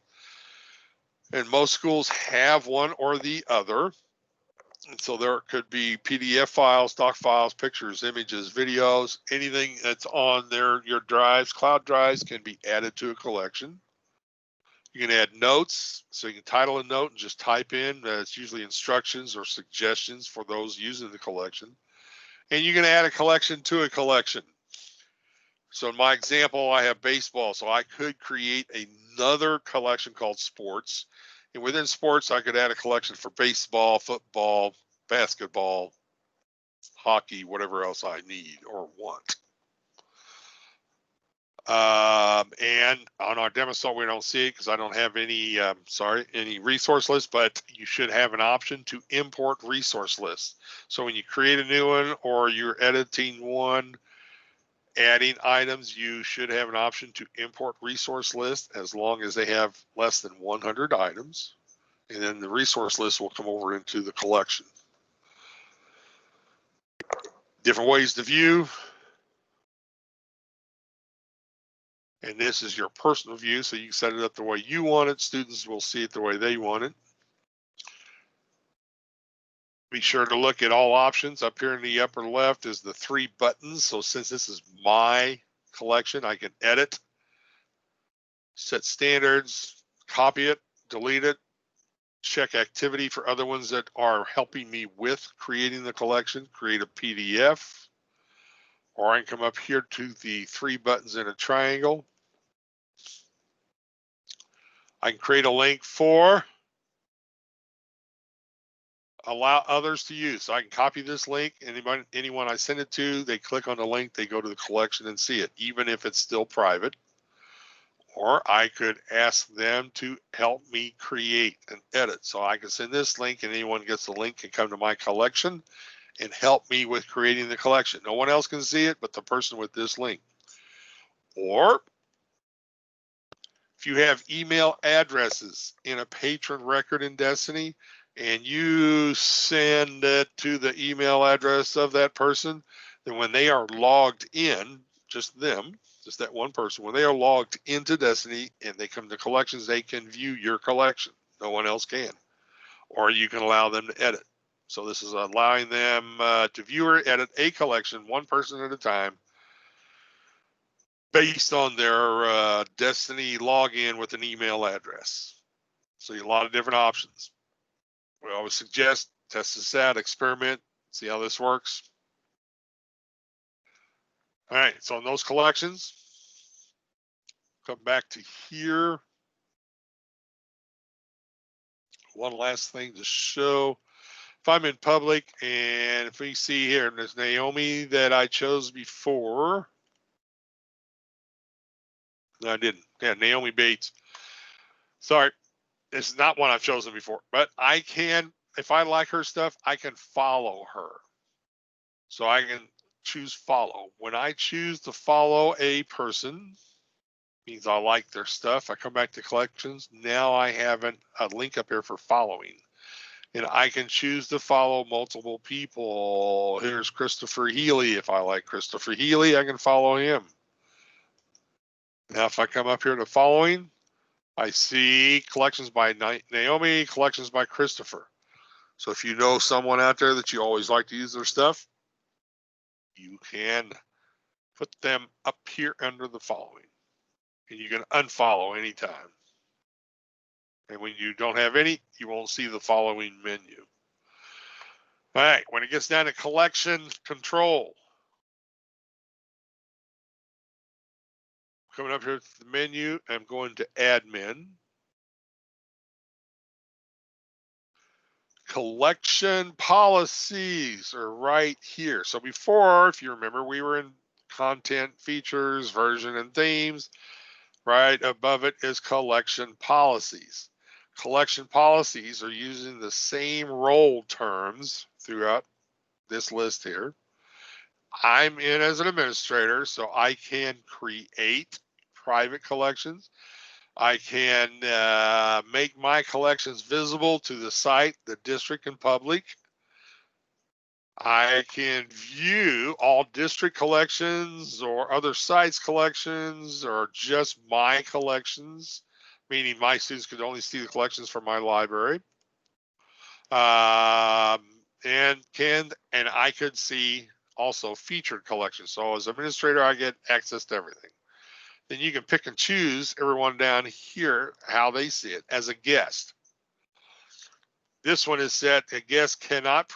And most schools have one or the other. And so there could be PDF files, doc files, pictures, images, videos, anything that's on your drives, cloud drives can be added to a collection. You can add notes, so you can title a note and just type in, it's usually instructions or suggestions for those using the collection. And you can add a collection to a collection. So in my example, I have baseball, so I could create another collection called sports. And within sports, I could add a collection for baseball, football, basketball, hockey, whatever else I need or want. And on our demo site, we don't see it because I don't have any, any resource list, but you should have an option to import resource lists. So when you create a new one or you're editing one, adding items, you should have an option to import resource list as long as they have less than 100 items. And then the resource list will come over into the collection. Different ways to view. And this is your personal view, so you can set it up the way you want it. Students will see it the way they want it. Be sure to look at all options. Up here in the upper left is the 3 buttons. So since this is my collection, I can edit, set standards, copy it, delete it, check activity for other ones that are helping me with creating the collection, create a PDF, or I can come up here to the 3 buttons in a triangle. I can create a link for allow others to use. So I can copy this link. Anyone I send it to, they click on the link, they go to the collection and see it, even if it's still private. Or I could ask them to help me create and edit. So I can send this link and anyone gets the link can come to my collection and help me with creating the collection. No one else can see it but the person with this link. Or if you have email addresses in a patron record in Destiny and you send it to the email address of that person, then when they are logged in, just that one person, when they are logged into Destiny and they come to collections, they can view your collection. No one else can. Or you can allow them to edit. So this is allowing them to view or edit a collection, one person at a time, based on their Destiny login with an email address. So a lot of different options. We always suggest test this out, experiment, see how this works. All right, so in those collections, come back to here. One last thing to show. If I'm in public and if we see here, there's Naomi that I chose before. No, I didn't. Yeah, Naomi Bates. Sorry, it's not one I've chosen before, but I can, if I like her stuff, I can follow her. So I can choose follow. When I choose to follow a person, means I like their stuff. I come back to collections. Now I have a link up here for following. And I can choose to follow multiple people. Here's Christopher Healy. If I like Christopher Healy, I can follow him. Now, if I come up here to following, I see collections by Naomi, collections by Christopher. So if you know someone out there that you always like to use their stuff, you can put them up here under the following. And you can unfollow anytime. And when you don't have any, you won't see the following menu. All right, when it gets down to collection control, coming up here to the menu, I'm going to admin. collection policies are right here. So before, if you remember, we were in content, features, version, and themes. Right above it is collection policies. Collection policies are using the same role terms throughout this list here. I'm in as an administrator, so I can create private collections. I can make my collections visible to the site, the district, and public. I can view all district collections or other sites' collections or just my collections, meaning my students could only see the collections from my library. And I could see also featured collections. So as administrator, I get access to everything. Then you can pick and choose everyone down here how they see it as a guest. This one is set, a guest cannot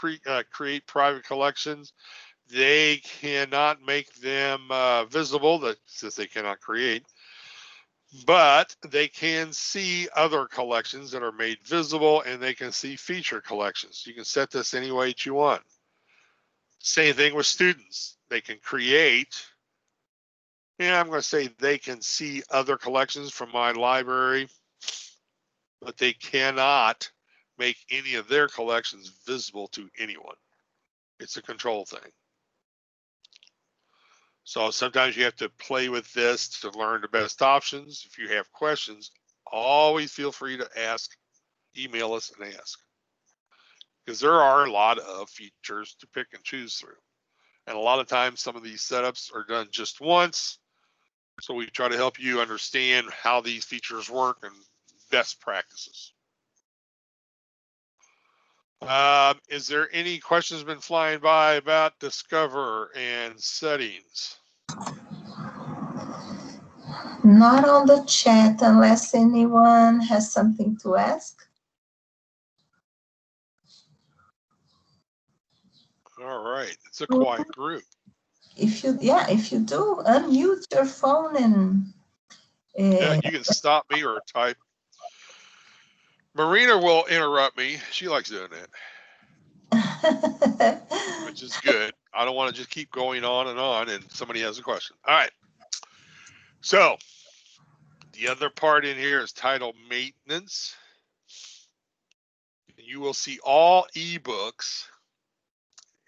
create private collections. They cannot make them visible, since they cannot create, but they can see other collections that are made visible, and they can see featured collections. You can set this any way that you want. Same thing with students. They can create, and I'm going to say they can see other collections from my library, but they cannot make any of their collections visible to anyone. It's a control thing. So sometimes you have to play with this to learn the best options. If you have questions, always feel free to ask, email us and ask. Because there are a lot of features to pick and choose through. And a lot of times some of these setups are done just once. So we try to help you understand how these features work and best practices. Is there any questions been flying by about Discover and settings? Not on the chat unless anyone has something to ask. All right, it's a quiet group. If you do, unmute your phone and yeah, you can stop me or type. Marina will interrupt me. She likes doing that, which is good. I don't want to just keep going on and somebody has a question. All right. So the other part in here is titled maintenance. You will see all ebooks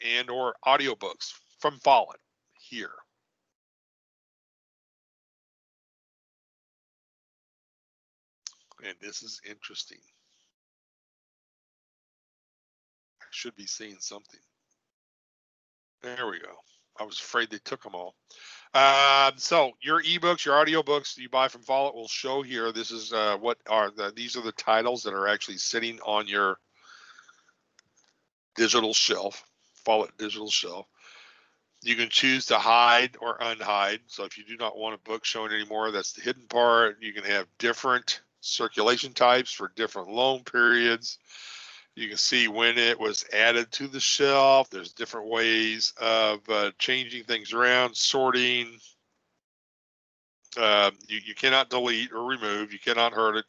and or audiobooks from Fallen here. And this is interesting. I should be seeing something. There we go. I was afraid they took them all. So your ebooks, your audiobooks you buy from Follett will show here. This is these are the titles that are actually sitting on your digital shelf, Follett digital shelf. You can choose to hide or unhide. So if you do not want a book shown anymore, that's the hidden part. You can have different circulation types for different loan periods. You can see when it was added to the shelf. There's different ways of changing things around, sorting. You cannot delete or remove. You cannot hurt it.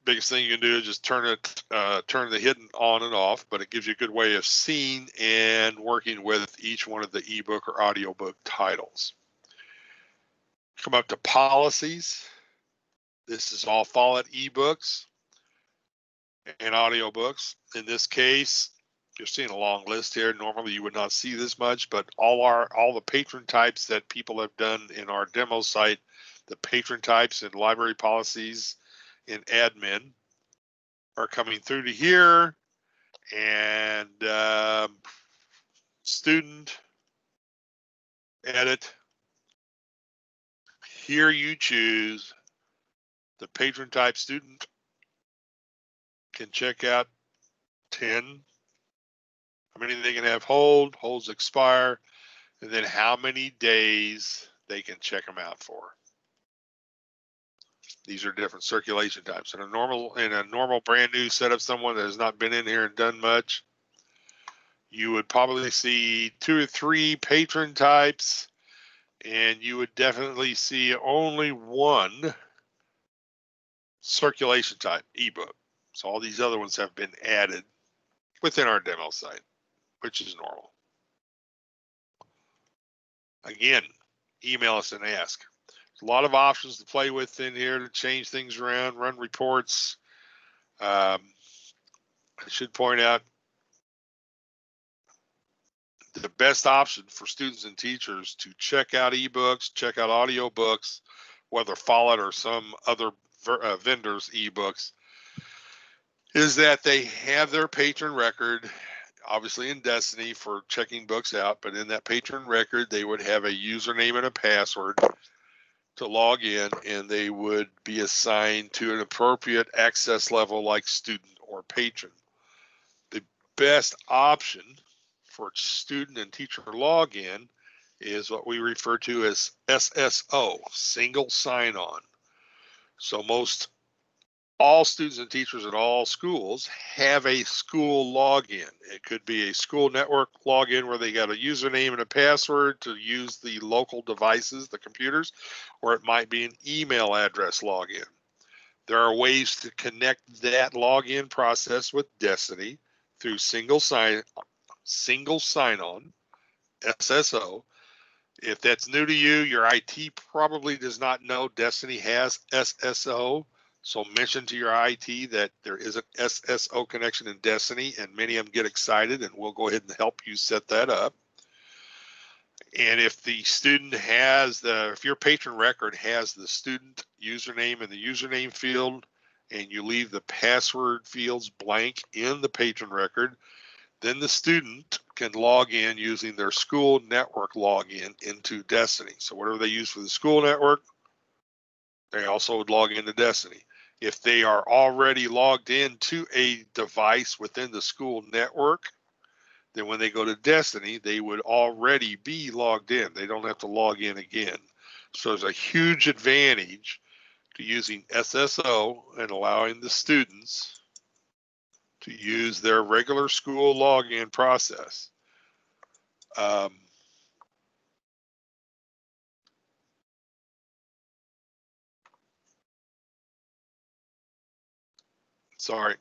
Biggest thing you can do is just turn the hidden on and off, but it gives you a good way of seeing and working with each one of the ebook or audiobook titles. Come up to policies. This is all Follett ebooks and audiobooks. In this case, you're seeing a long list here. Normally you would not see this much, but all the patron types that people have done in our demo site, the patron types and library policies in admin are coming through to here, and student edit. Here you choose the patron type. Student can check out 10. How many they can have holds expire, and then how many days they can check them out for. These are different circulation types. In a normal brand new setup, someone that has not been in here and done much, you would probably see 2 or 3 patron types, and you would definitely see only one circulation type ebook. So all these other ones have been added within our demo site, which is normal. Again, email us and ask. There's a lot of options to play with in here to change things around, run reports. I should point out the best option for students and teachers to check out ebooks, check out audio books, whether Follett or some other vendors' ebooks, is that they have their patron record, obviously in Destiny for checking books out, but in that patron record, they would have a username and a password to log in, and they would be assigned to an appropriate access level like student or patron. The best option for student and teacher login is what we refer to as SSO, single sign-on. So all students and teachers at all schools have a school login. It could be a school network login where they got a username and a password to use the local devices, the computers, or it might be an email address login. There are ways to connect that login process with Destiny through single sign-on, SSO. If that's new to you, your IT probably does not know Destiny has SSO. So mention to your IT that there is an SSO connection in Destiny, and many of them get excited, and we'll go ahead and help you set that up. And if the student has if your patron record has the student username in the username field, and you leave the password fields blank in the patron record, then the student can log in using their school network login into Destiny. So whatever they use for the school network, they also would log into Destiny. If they are already logged into a device within the school network, then when they go to Destiny, they would already be logged in. They don't have to log in again. So there's a huge advantage to using SSO and allowing the students to use their regular school login process. Sorry.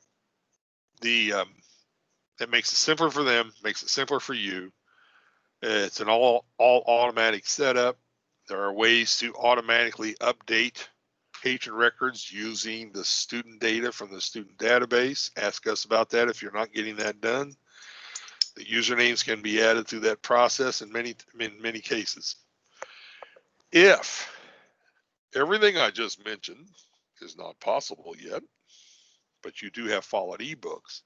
That makes it simpler for them, makes it simpler for you. It's an all automatic setup. There are ways to automatically update patron records using the student data from the student database. Ask us about that if you're not getting that done. The usernames can be added through that process in many cases. If everything I just mentioned is not possible yet, but you do have Follett ebooks,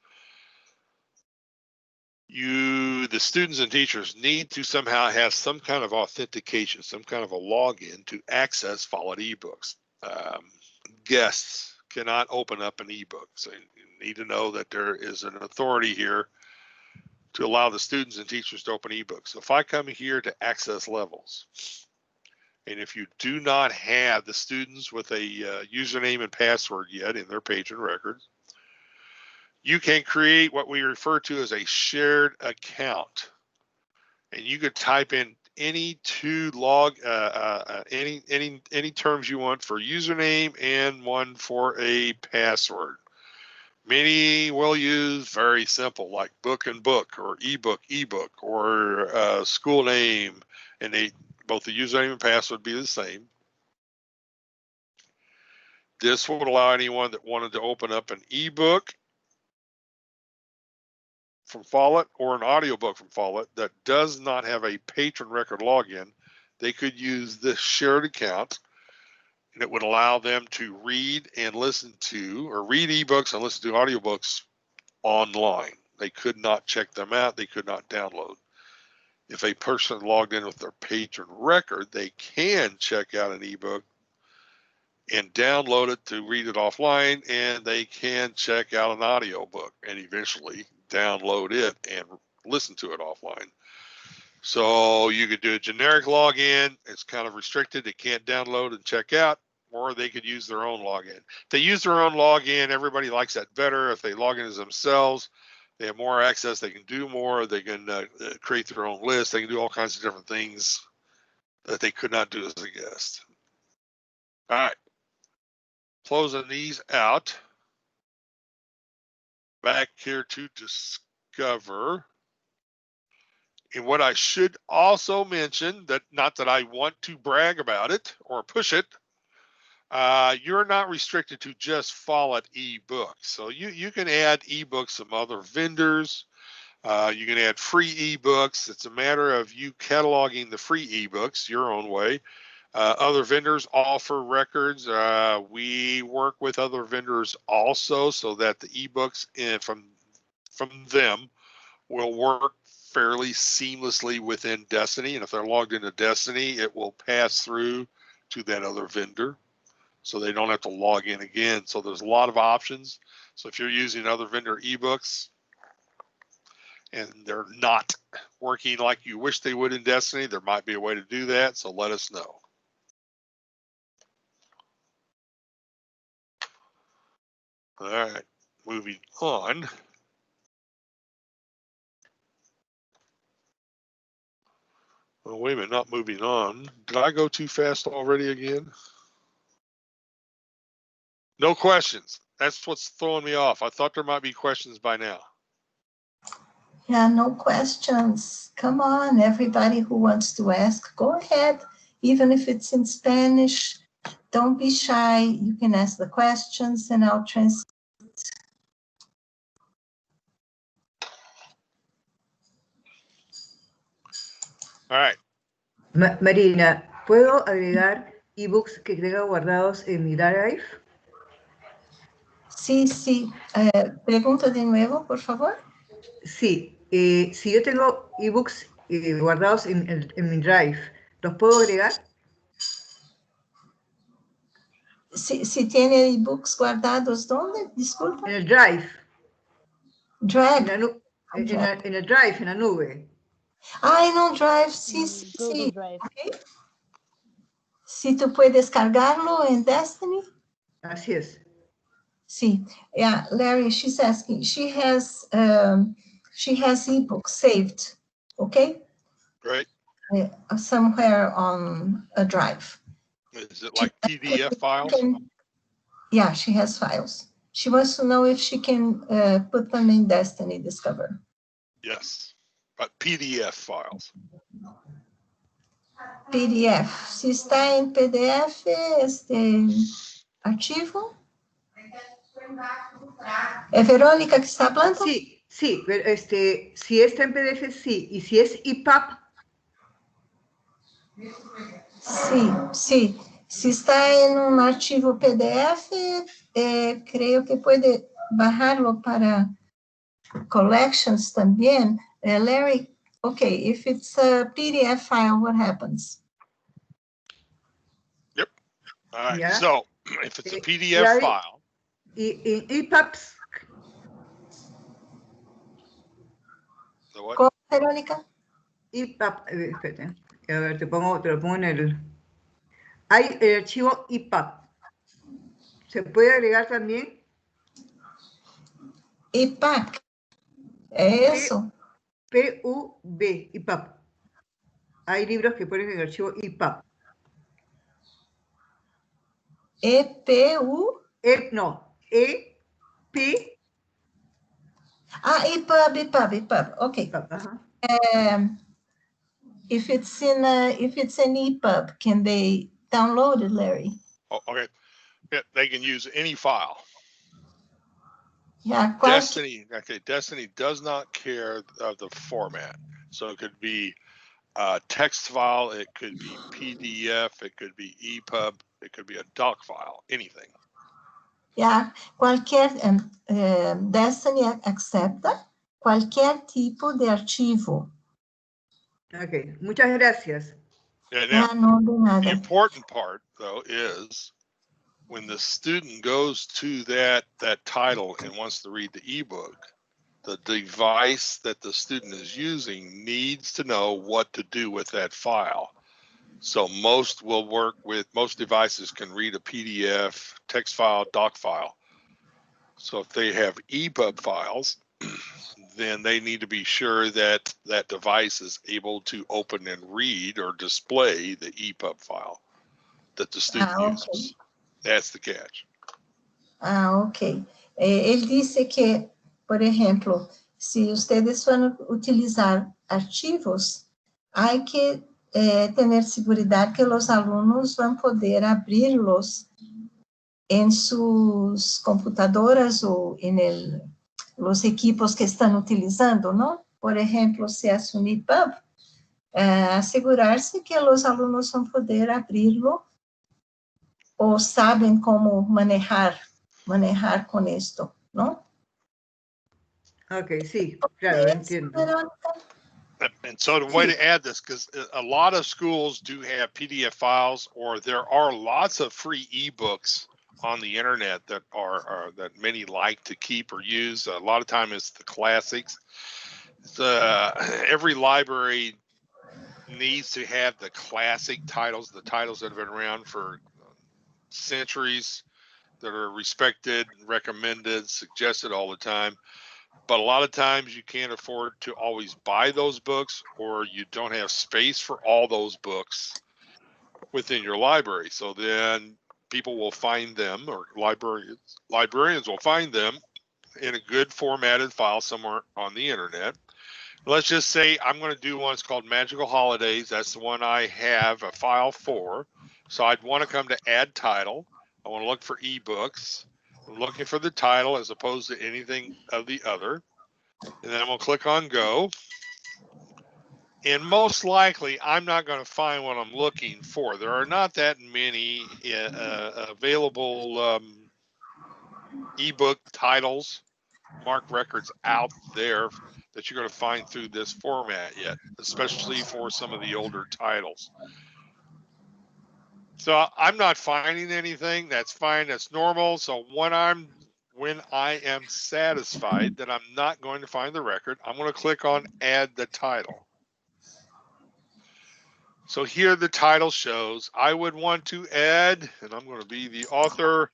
the students and teachers need to somehow have some kind of authentication, some kind of a login to access Follett ebooks. Guests cannot open up an ebook, so you need to know that there is an authority here to allow the students and teachers to open ebooks. So if I come here to access levels, and if you do not have the students with a username and password yet in their patron records, you can create what we refer to as a shared account, and you could type in any two any terms you want for username and one for a password. Many will use very simple, like book and book, or ebook, or school name, and both the username and password would be the same. This would allow anyone that wanted to open up an ebook from Follett or an audiobook from Follett that does not have a patron record login, they could use this shared account, and it would allow them to read and listen to, or read ebooks and listen to audiobooks online. They could not check them out. They could not download. If a person logged in with their patron record, they can check out an ebook and download it to read it offline, and they can check out an audiobook and eventually download it and listen to it offline. So you could do a generic login. It's kind of restricted. They can't download and check out, or they could use their own login. If they use their own login, everybody likes that better. If they log in as themselves, they have more access. They can do more. They can create their own list. They can do all kinds of different things that they could not do as a guest. All right. Closing these out. Back here to discussion. discover. And what I should also mention, that not that I want to brag about it or push it, you're not restricted to just Follett ebooks. So you can add ebooks from other vendors. You can add free ebooks. It's a matter of you cataloging the free ebooks your own way. Other vendors offer records. We work with other vendors also so that the ebooks from them will work fairly seamlessly within Destiny. And if they're logged into Destiny, it will pass through to that other vendor. So they don't have to log in again. So there's a lot of options. So if you're using other vendor ebooks and they're not working like you wish they would in Destiny, there might be a way to do that. So let us know. All right, moving on. Oh, wait a minute, not moving on. Did I go too fast already again? No questions. That's what's throwing me off. I thought there might be questions by now. Yeah, no questions. Come on, everybody who wants to ask, go ahead. Even if it's in Spanish, don't be shy. You can ask the questions and I'll translate. All right. Marina, ¿puedo agregar ebooks que tenga guardados en mi drive? Sí, sí. Pregunta de nuevo, por favor. Sí, si yo tengo ebooks guardados en mi drive, ¿los puedo agregar? Si tiene ebooks guardados, ¿dónde? Disculpa. En el drive. Drive. En el drive, en la nube. Ah, en un drive, sí, sí, Google sí. Drive. Okay. Si tú puedes cargarlo en Destiny. Así es. Sí. Yeah, Larry, she's asking. She has ebooks saved. Okay. Great. Somewhere on a drive. Is it like PDF files? Yeah, she has files. She wants to know if she can put them in Destiny Discover. Yes, but PDF files. PDF. Si está en PDF, archivo. ¿Es Verónica que está hablando? Sí, sí, si está en PDF, sí. Y si es EPUB. Sí, sí. Si está en un archivo PDF, creo que puede bajarlo para collections también. Larry, okay, if it's a PDF file, what happens? Yep. All right. Yeah. So if it's a PDF Larry, file. In EPUBs. The what? ¿Cómo, Verónica? EPUB, espérate. A ver, te lo pongo en el... Hay el archivo EPUB. ¿Se puede agregar también? EPUB. Eso. PUB, EPUB. Hay libros que ponen en el archivo EPUB. EPU. No, EP. Ah, EPUB. Okay. If it's an EPUB, can they download it, Larry? Oh, okay. Yeah, they can use any file. Yeah. Destiny. Okay. Destiny does not care of the format. So it could be a text file. It could be PDF. It could be EPUB. It could be a doc file. Anything. Yeah. Destiny acepta cualquier tipo de archivo. Ok, muchas gracias. Yeah, No, de nada. the important part, though, is when the student goes to that title and wants to read the ebook, the device that the student is using needs to know what to do with that file. So most devices can read a PDF, text file, doc file. So if they have EPUB files, then they need to be sure that that device is able to open and read or display the EPUB file that the student uses. That's the catch. Ok. Ele disse que, por exemplo, si ustedes van a utilizar archivos, hay que tener seguridad que los alumnos van a poder abrirlos en sus computadoras o en los equipos que están utilizando, ¿no? Por ejemplo, si es un EPUB, asegurarse que los alumnos van a poder abrirlo o saben cómo manejar con esto, ¿no? Ok, sí, claro, entiendo. And so the way to add this, because a lot of schools do have PDF files, or there are lots of free ebooks on the internet that are that many like to keep or use. A lot of time it's the classics. Every library needs to have the classic titles, the titles that have been around for centuries, that are respected, recommended, suggested all the time. But a lot of times you can't afford to always buy those books, or you don't have space for all those books within your library. So then people will find them, or librarians will find them in a good formatted file somewhere on the internet. Let's just say I'm going to do one. It's called Magical Holidays. That's the one I have a file for. So I'd want to come to Add Title. I want to look for ebooks. I'm looking for the title as opposed to anything of the other. And then I'm going to click on Go. And most likely, I'm not going to find what I'm looking for. There are not that many available ebook titles, mark records out there that you're going to find through this format yet, especially for some of the older titles. So I'm not finding anything. That's fine. That's normal. So when I am satisfied that I'm not going to find the record, I'm going to click on Add the Title. So here the title shows I would want to add, and I'm going to be the author,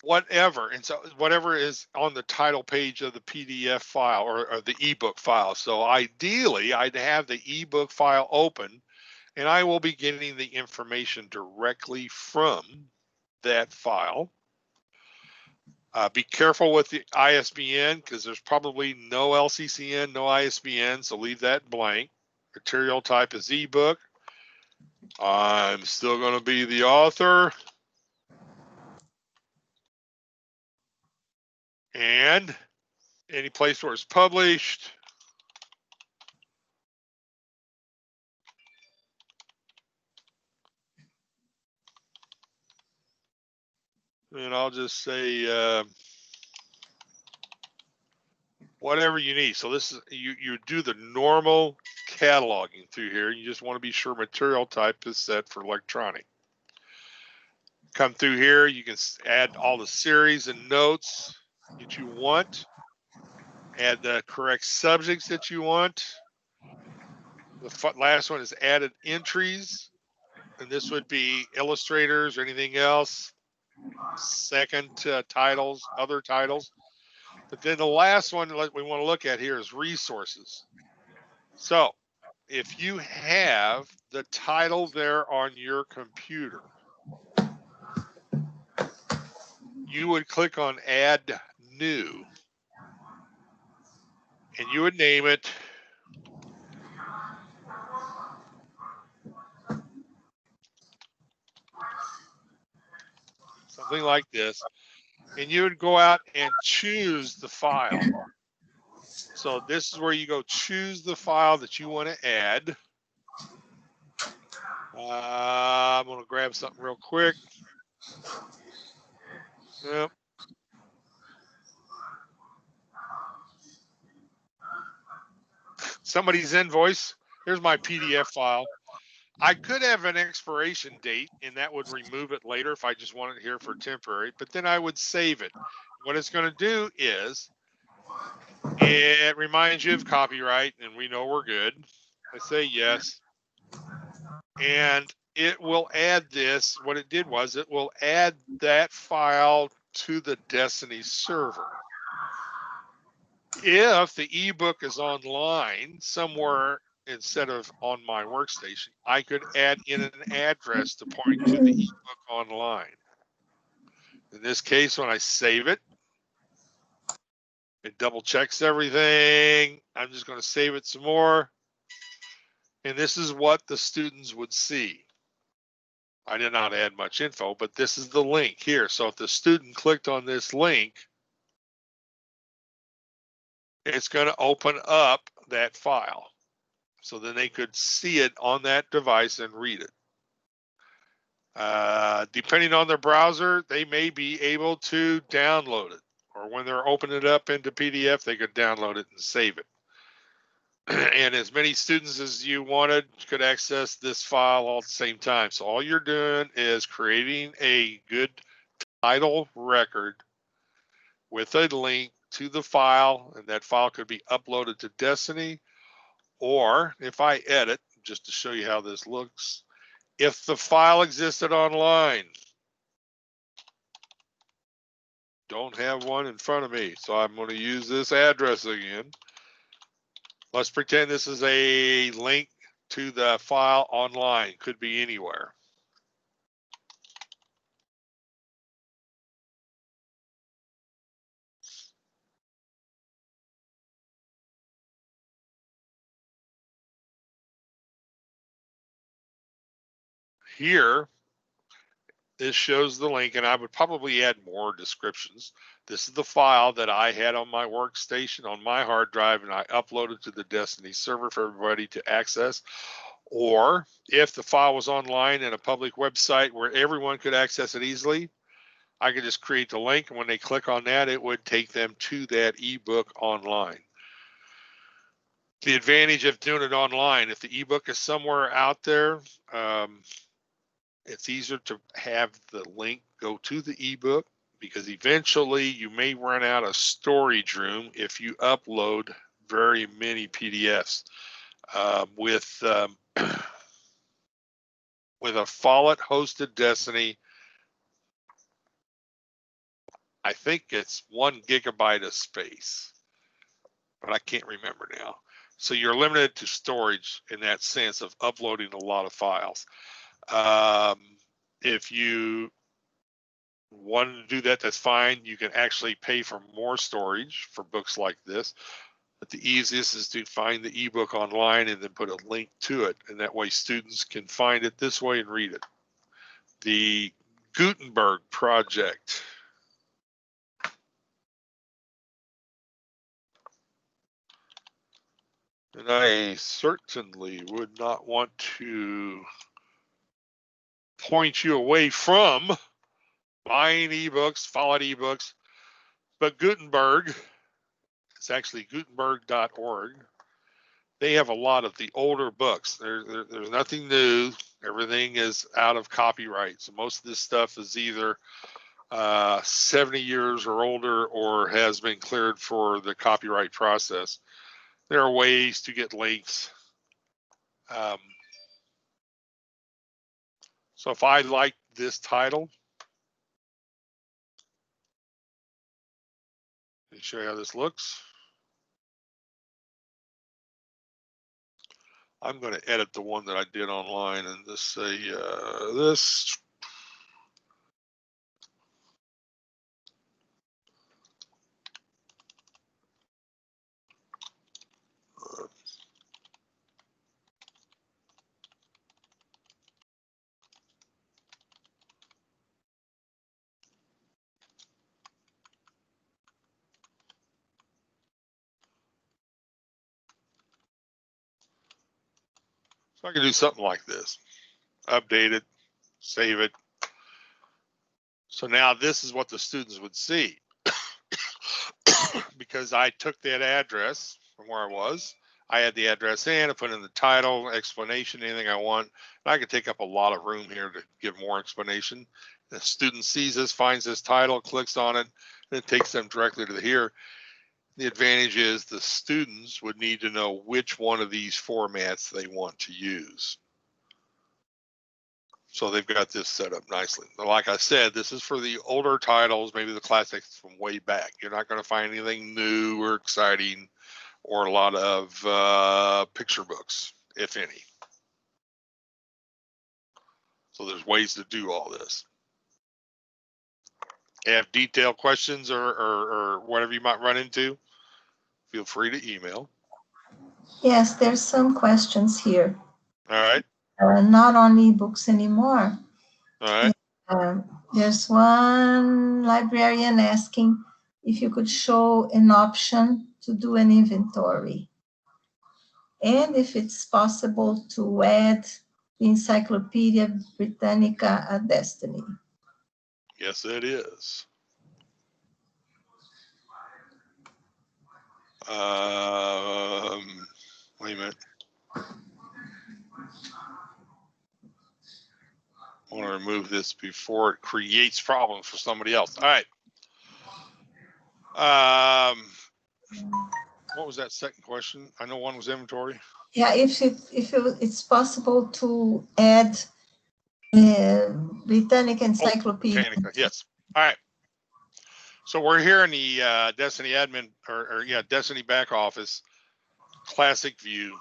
whatever. And so whatever is on the title page of the PDF file or the ebook file. So ideally, I'd have the ebook file open, and I will be getting the information directly from that file. Be careful with the ISBN, because there's probably no LCCN, no ISBN, so leave that blank. Material type is ebook. I'm still going to be the author. And any place where it's published. And I'll just say whatever you need. So this is, you do the normal cataloging through here. You just want to be sure material type is set for electronic. Come through here, you can add all the series and notes that you want. Add the correct subjects that you want. The last one is added entries. And this would be illustrators or anything else. Second titles, other titles. But then the last one we want to look at here is resources. So if you have the title there on your computer, you would click on Add New. And you would name it something like this. And you would go out and choose the file. So this is where you go choose the file that you want to add. I'm going to grab something real quick. Yep. Somebody's invoice. Here's my PDF file. I could have an expiration date, and that would remove it later if I just wanted it here for temporary, but then I would save it. What it's going to do is it reminds you of copyright, and we know we're good. I say yes. And it will add this. What it did was it will add that file to the Destiny server. If the ebook is online somewhere instead of on my workstation, I could add in an address to point to the ebook online. In this case, when I save it, It double checks everything. I'm just going to save it some more. And this is what the students would see. I did not add much info, but this is the link here. So if the student clicked on this link, it's going to open up that file. So then they could see it on that device and read it. Depending on their browser, they may be able to download it. Or when they're opening it up into PDF, they could download it and save it. And as many students as you wanted could access this file all at the same time. So all you're doing is creating a good title record with a link to the file, and that file could be uploaded to Destiny. Or if I edit, just to show you how this looks, if the file existed online, don't have one in front of me, so I'm going to use this address again. Let's pretend this is a link to the file online, could be anywhere. Here, this shows the link, and I would probably add more descriptions. This is the file that I had on my workstation on my hard drive, and I uploaded to the Destiny server for everybody to access. Or if the file was online in a public website where everyone could access it easily, I could just create the link, and when they click on that, it would take them to that ebook online. The advantage of doing it online, if the ebook is somewhere out there, it's easier to have the link go to the ebook, because eventually you may run out of storage room if you upload very many PDFs. With a Follett hosted Destiny, I think it's 1 gigabyte of space, but I can't remember now. So you're limited to storage in that sense of uploading a lot of files. If you want to do that, that's fine. You can actually pay for more storage for books like this. But the easiest is to find the ebook online and then put a link to it. And that way students can find it this way and read it. The Gutenberg project. And I certainly would not want to point you away from buying ebooks, Follett ebooks, but Gutenberg, it's actually Gutenberg.org. They have a lot of the older books. There's nothing new. Everything is out of copyright. So most of this stuff is either 70 years or older or has been cleared for the copyright process. There are ways to get links. So if I like this title, let me show you how this looks. I'm going to edit the one that I did online and just say this. So I can do something like this. Update it, save it. So now this is what the students would see. Because I took that address from where I was. I had the address in, I put in the title, explanation, anything I want. And I could take up a lot of room here to give more explanation. The student sees this, finds this title, clicks on it, and it takes them directly to here. The advantage is the students would need to know which one of these formats they want to use. So they've got this set up nicely. Like I said, this is for the older titles, maybe the classics from way back. You're not going to find anything new or exciting or a lot of picture books, if any. So there's ways to do all this. Have detailed questions or whatever you might run into, feel free to email. Yes, there's some questions here. All right. Not on ebooks anymore. All right. There's one librarian asking if you could show an option to do an inventory, and if it's possible to add the Encyclopedia Britannica a Destiny. Yes, it is. Wait a minute. I want to remove this before it creates problems for somebody else. All right. What was that second question? I know one was inventory. Yeah, if it's possible to add Britannica Encyclopedia. Britannica, yes. All right. So we're here in the Destiny admin or Destiny back office, classic view.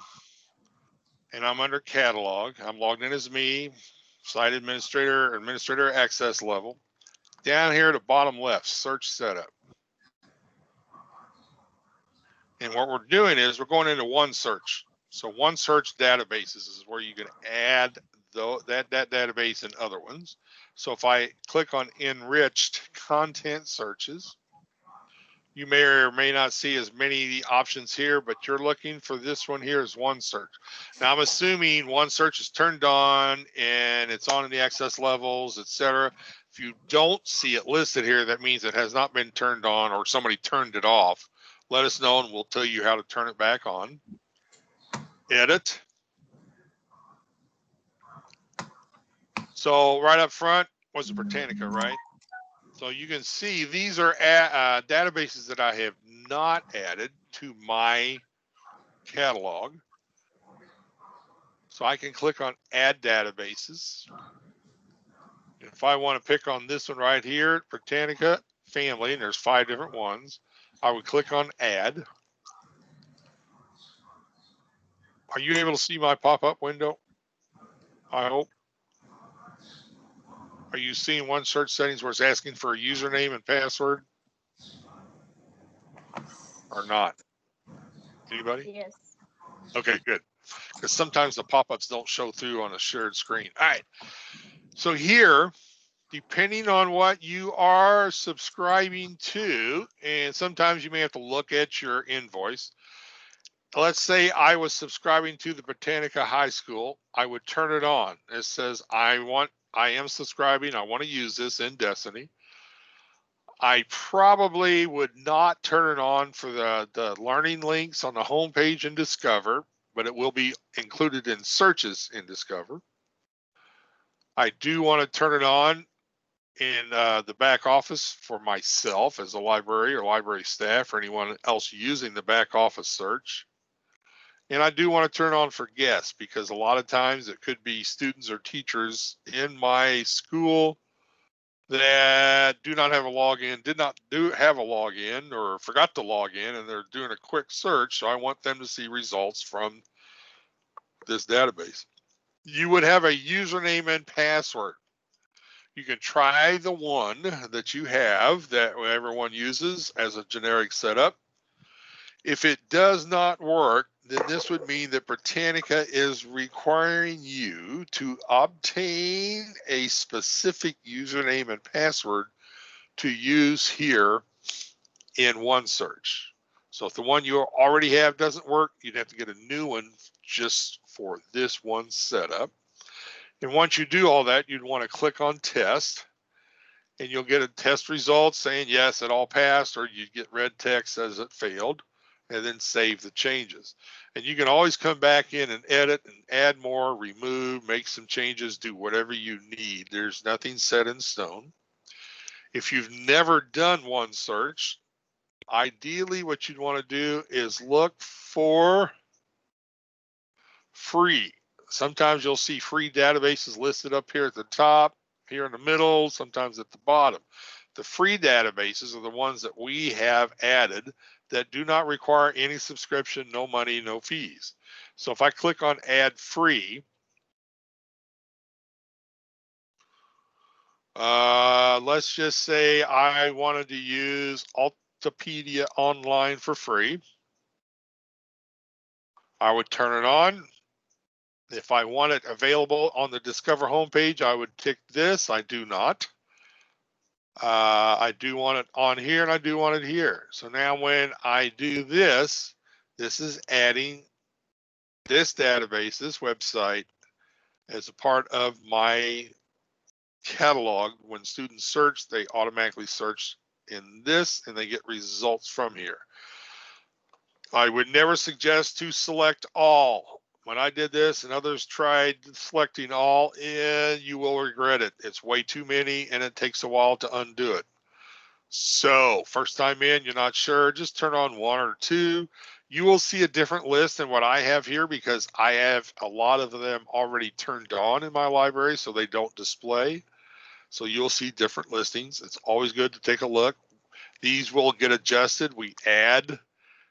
And I'm under catalog. I'm logged in as me, site administrator access level. Down here at the bottom left, search setup. And what we're doing is we're going into OneSearch. So OneSearch databases is where you can add that database and other ones. So if I click on enriched content searches, you may or may not see as many options here, but you're looking for this one here as OneSearch. Now I'm assuming OneSearch is turned on and it's on in the access levels, etc. If you don't see it listed here, that means it has not been turned on or somebody turned it off. Let us know and we'll tell you how to turn it back on. Edit. So right up front was the Britannica, right? So you can see these are databases that I have not added to my catalog. So I can click on add databases. If I want to pick on this one right here, Britannica family, and there's 5 different ones, I would click on add. Are you able to see my pop-up window? I hope. Are you seeing OneSearch settings where it's asking for a username and password? Or not? Anybody? Yes. Okay, good. Because sometimes the pop-ups don't show through on a shared screen. All right. So here, depending on what you are subscribing to, and sometimes you may have to look at your invoice. Let's say I was subscribing to the Britannica High School. I would turn it on. It says, I am subscribing. I want to use this in Destiny. I probably would not turn it on for the learning links on the homepage in Discover, but it will be included in searches in Discover. I do want to turn it on in the back office for myself as a library or library staff or anyone else using the back office search. And I do want to turn on for guests because a lot of times it could be students or teachers in my school that do not have a login, did not have a login or forgot to log in and they're doing a quick search. So I want them to see results from this database. You would have a username and password. You can try the one that you have that everyone uses as a generic setup. If it does not work, then this would mean that Britannica is requiring you to obtain a specific username and password to use here in OneSearch. So if the one you already have doesn't work, you'd have to get a new one just for this one setup. And once you do all that, you'd want to click on test and you'll get a test result saying, yes, it all passed, or you get red text as it failed, and then save the changes. And you can always come back in and edit and add more, remove, make some changes, do whatever you need. There's nothing set in stone. If you've never done OneSearch, ideally what you'd want to do is look for free. Sometimes you'll see free databases listed up here at the top, here in the middle, sometimes at the bottom. The free databases are the ones that we have added that do not require any subscription, no money, no fees. So if I click on add free, let's just say I wanted to use Altipedia Online for free. I would turn it on. If I want it available on the Discover homepage, I would tick this. I do not. I do want it on here, and I do want it here. So now when I do this, this is adding this database, this website, as a part of my catalog. When students search, they automatically search in this, and they get results from here. I would never suggest to select all. When I did this and others tried selecting all, you will regret it. It's way too many, and it takes a while to undo it. So first time in, you're not sure, just turn on one or two. You will see a different list than what I have here because I have a lot of them already turned on in my library, so they don't display. So you'll see different listings. It's always good to take a look. These will get adjusted. We add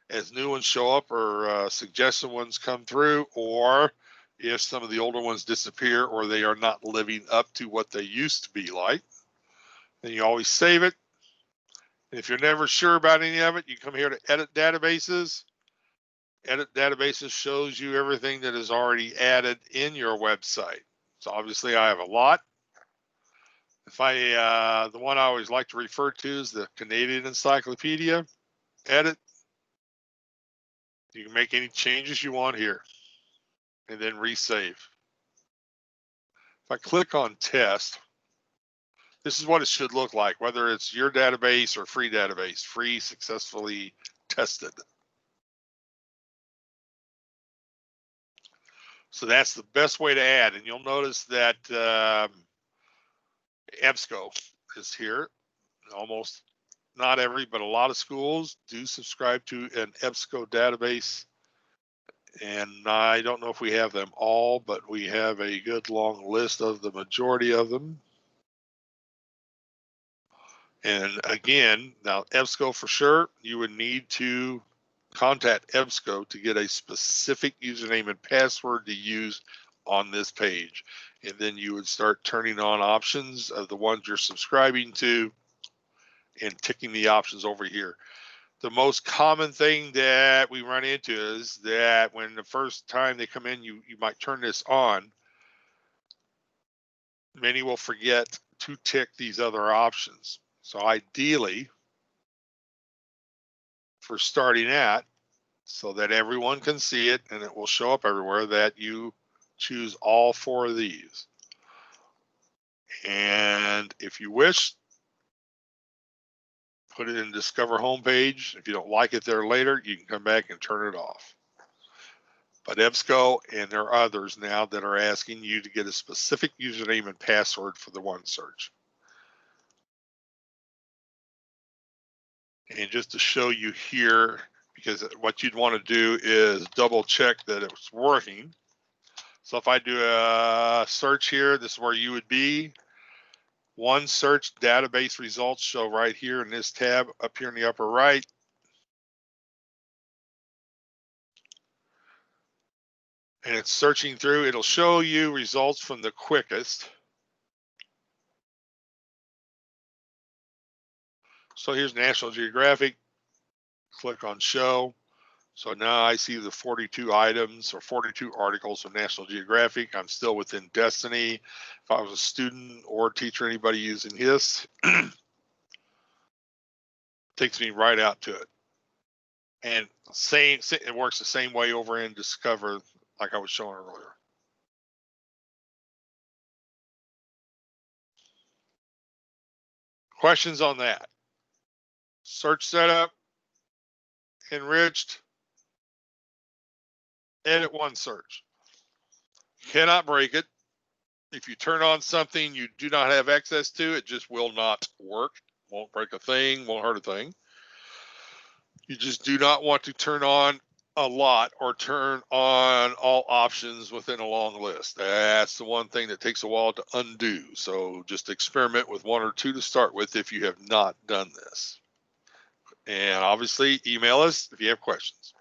as new ones show up or suggested ones come through, or if some of the older ones disappear or they are not living up to what they used to be like, then you always save it. If you're never sure about any of it, you come here to edit databases. Edit databases shows you everything that is already added in your website. So obviously I have a lot. If the one I always like to refer to is the Canadian Encyclopedia. Edit. You can make any changes you want here and then resave. If I click on test, this is what it should look like, whether it's your database or free database, free successfully tested. So that's the best way to add. And you'll notice that EBSCO is here. Almost not every, but a lot of schools do subscribe to an EBSCO database. And I don't know if we have them all, but we have a good long list of the majority of them. And again, now EBSCO for sure, you would need to contact EBSCO to get a specific username and password to use on this page. And then you would start turning on options of the ones you're subscribing to and ticking the options over here. The most common thing that we run into is that when the first time they come in, you might turn this on. Many will forget to tick these other options. So ideally, for starting at, so that everyone can see it and it will show up everywhere, that you choose all four of these. And if you wish, put it in Discover homepage. If you don't like it there later, you can come back and turn it off. But EBSCO, and there are others now that are asking you to get a specific username and password for the one search. And just to show you here, because what you'd want to do is double check that it's working. So if I do a search here, this is where you would be. One search database results show right here in this tab up here in the upper right. And it's searching through. It'll show you results from the quickest. So here's National Geographic. Click on show. So now I see the 42 items or 42 articles of National Geographic. I'm still within Destiny. If I was a student or teacher, anybody using this, takes me right out to it. And it works the same way over in Discover, like I was showing earlier. Questions on that? Search setup, enriched, edit one search. Cannot break it. If you turn on something you do not have access to, it just will not work. Won't break a thing, won't hurt a thing. You just do not want to turn on a lot or turn on all options within a long list. That's the one thing that takes a while to undo. So just experiment with one or two to start with if you have not done this. And obviously email us if you have questions.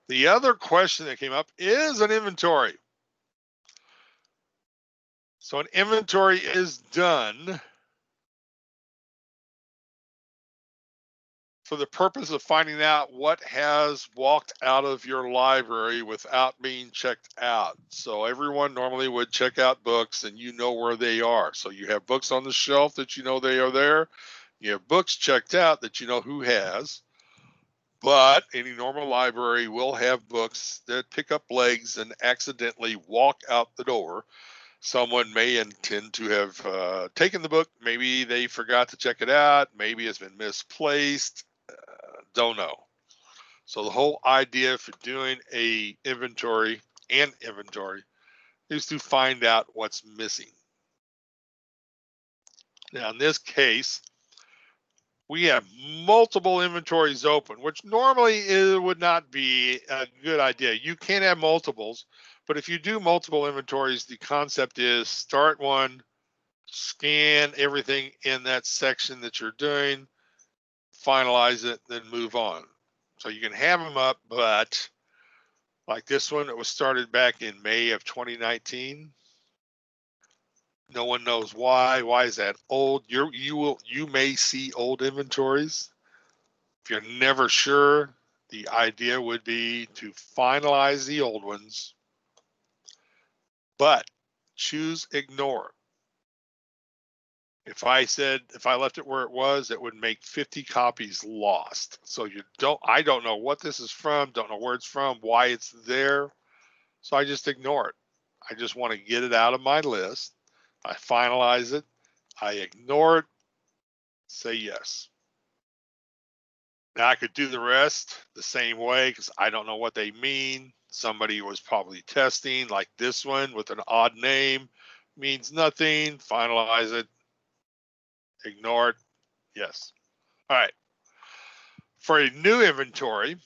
The other question that came up is an inventory. So an inventory is done for the purpose of finding out what has walked out of your library without being checked out. So everyone normally would check out books and you know where they are. So you have books on the shelf that you know they are there. You have books checked out that you know who has. But any normal library will have books that pick up legs and accidentally walk out the door. Someone may intend to have taken the book. Maybe they forgot to check it out. Maybe it's been misplaced. Don't know. So the whole idea for doing a inventory is to find out what's missing. Now, in this case, we have multiple inventories open, which normally it would not be a good idea. You can have multiples, but if you do multiple inventories, the concept is start one, scan everything in that section that you're doing, finalize it, then move on. So you can have them up, but like this one, it was started back in May of 2019. No one knows why. Why is that old? You may see old inventories. If you're never sure, the idea would be to finalize the old ones, but choose ignore. If I left it where it was, it would make 50 copies lost. So I don't know what this is from, don't know where it's from, why it's there. So I just ignore it. I just want to get it out of my list. I finalize it. I ignore it. Say yes. Now I could do the rest the same way because I don't know what they mean. Somebody was probably testing like this one with an odd name, means nothing. Finalize it. Ignore it. Yes. All right. For a new inventory,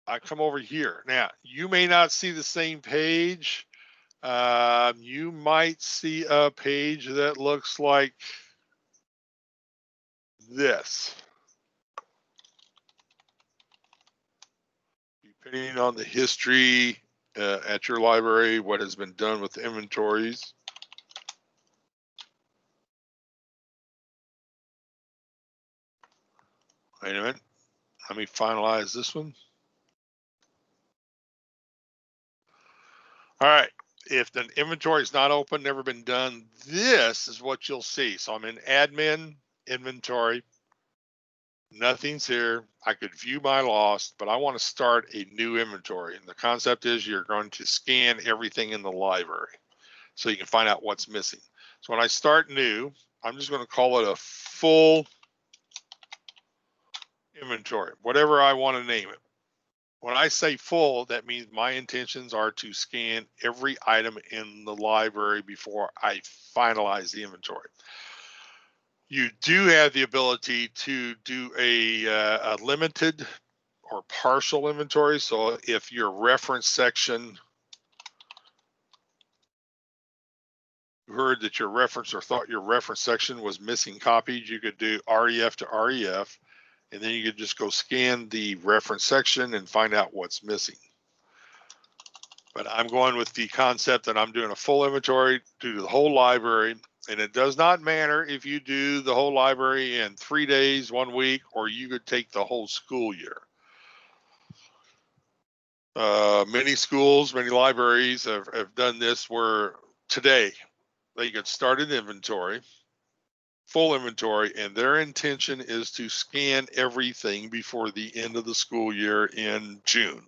I come over here. Now, you may not see the same page. You might see a page that looks like this. Depending on the history at your library, what has been done with inventories. Wait a minute. Let me finalize this one. All right. If the inventory is not open, never been done, this is what you'll see. So I'm in admin inventory. Nothing's here. I could view my lost, but I want to start a new inventory. And the concept is you're going to scan everything in the library so you can find out what's missing. So when I start new, I'm just going to call it a full inventory, whatever I want to name it. When I say full, that means my intentions are to scan every item in the library before I finalize the inventory. You do have the ability to do a limited or partial inventory. So if your reference section, you heard that your reference or thought your reference section was missing copies, you could do REF to REF, and then you could just go scan the reference section and find out what's missing. But I'm going with the concept that I'm doing a full inventory due to the whole library. And it does not matter if you do the whole library in 3 days, 1 week, or you could take the whole school year. Many schools, many libraries have done this where today they could start an inventory, full inventory, and their intention is to scan everything before the end of the school year in June.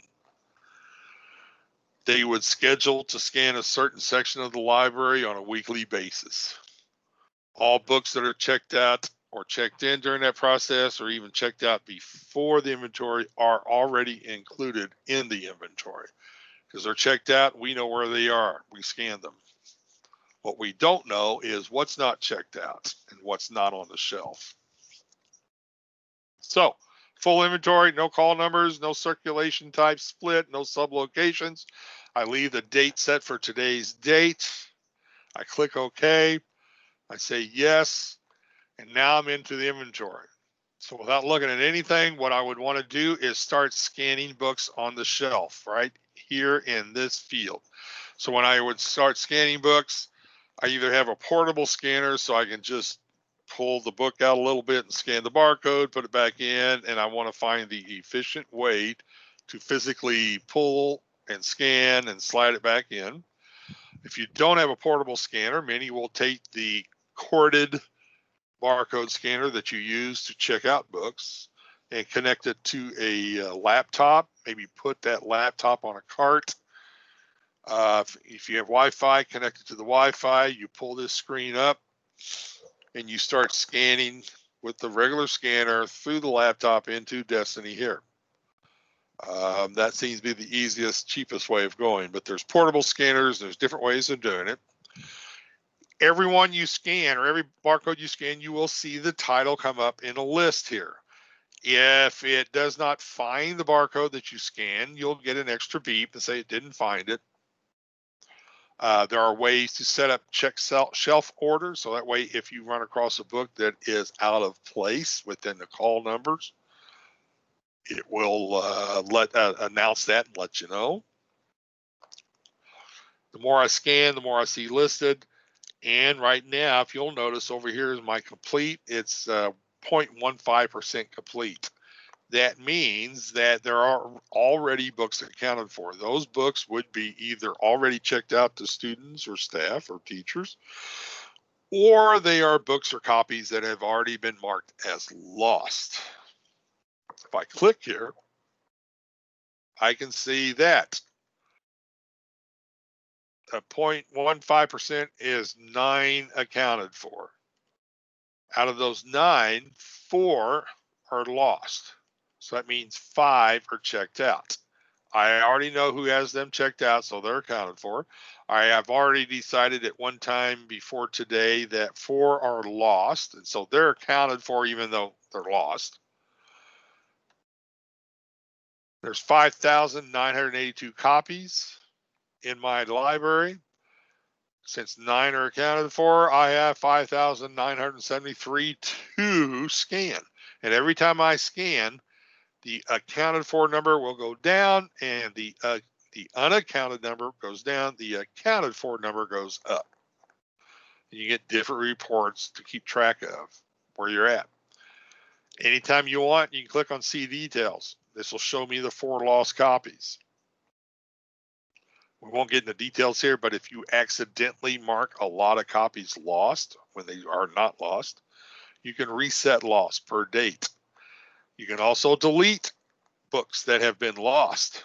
They would schedule to scan a certain section of the library on a weekly basis. All books that are checked out or checked in during that process or even checked out before the inventory are already included in the inventory. Because they're checked out, we know where they are. We scan them. What we don't know is what's not checked out and what's not on the shelf. So, full inventory, no call numbers, no circulation type split, no sublocations. I leave the date set for today's date. I click OK. I say yes. And now I'm into the inventory. So without looking at anything, what I would want to do is start scanning books on the shelf right here in this field. So when I would start scanning books, I either have a portable scanner so I can just pull the book out a little bit and scan the barcode, put it back in, and I want to find the efficient way to physically pull and scan and slide it back in. If you don't have a portable scanner, many will take the corded barcode scanner that you use to check out books and connect it to a laptop. Maybe put that laptop on a cart. If you have Wi-Fi, connect it to the Wi-Fi. You pull this screen up and you start scanning with the regular scanner through the laptop into Destiny here. That seems to be the easiest, cheapest way of going, but there's portable scanners. There's different ways of doing it. Every one you scan or every barcode you scan, you will see the title come up in a list here. If it does not find the barcode that you scan, you'll get an extra beep and say it didn't find it. There are ways to set up check shelf orders, so that way if you run across a book that is out of place within the call numbers, it will announce that and let you know. The more I scan, the more I see listed. And right now, if you'll notice over here is my complete, it's 0.15% complete. That means that there are already books accounted for. Those books would be either already checked out to students or staff or teachers, or they are books or copies that have already been marked as lost. If I click here, I can see that 0.15% is 9 accounted for. Out of those 9, 4 are lost. So that means 5 are checked out. I already know who has them checked out, so they're accounted for. I have already decided at one time before today that 4 are lost, and so they're accounted for even though they're lost. There's 5,982 copies in my library. Since 9 are accounted for, I have 5,973 to scan. And every time I scan, the accounted for number will go down, and the unaccounted number goes down. The accounted for number goes up. And you get different reports to keep track of where you're at. Anytime you want, you can click on See Details. This will show me the 4 lost copies. We won't get into details here, but if you accidentally mark a lot of copies lost when they are not lost, you can reset loss per date. You can also delete books that have been lost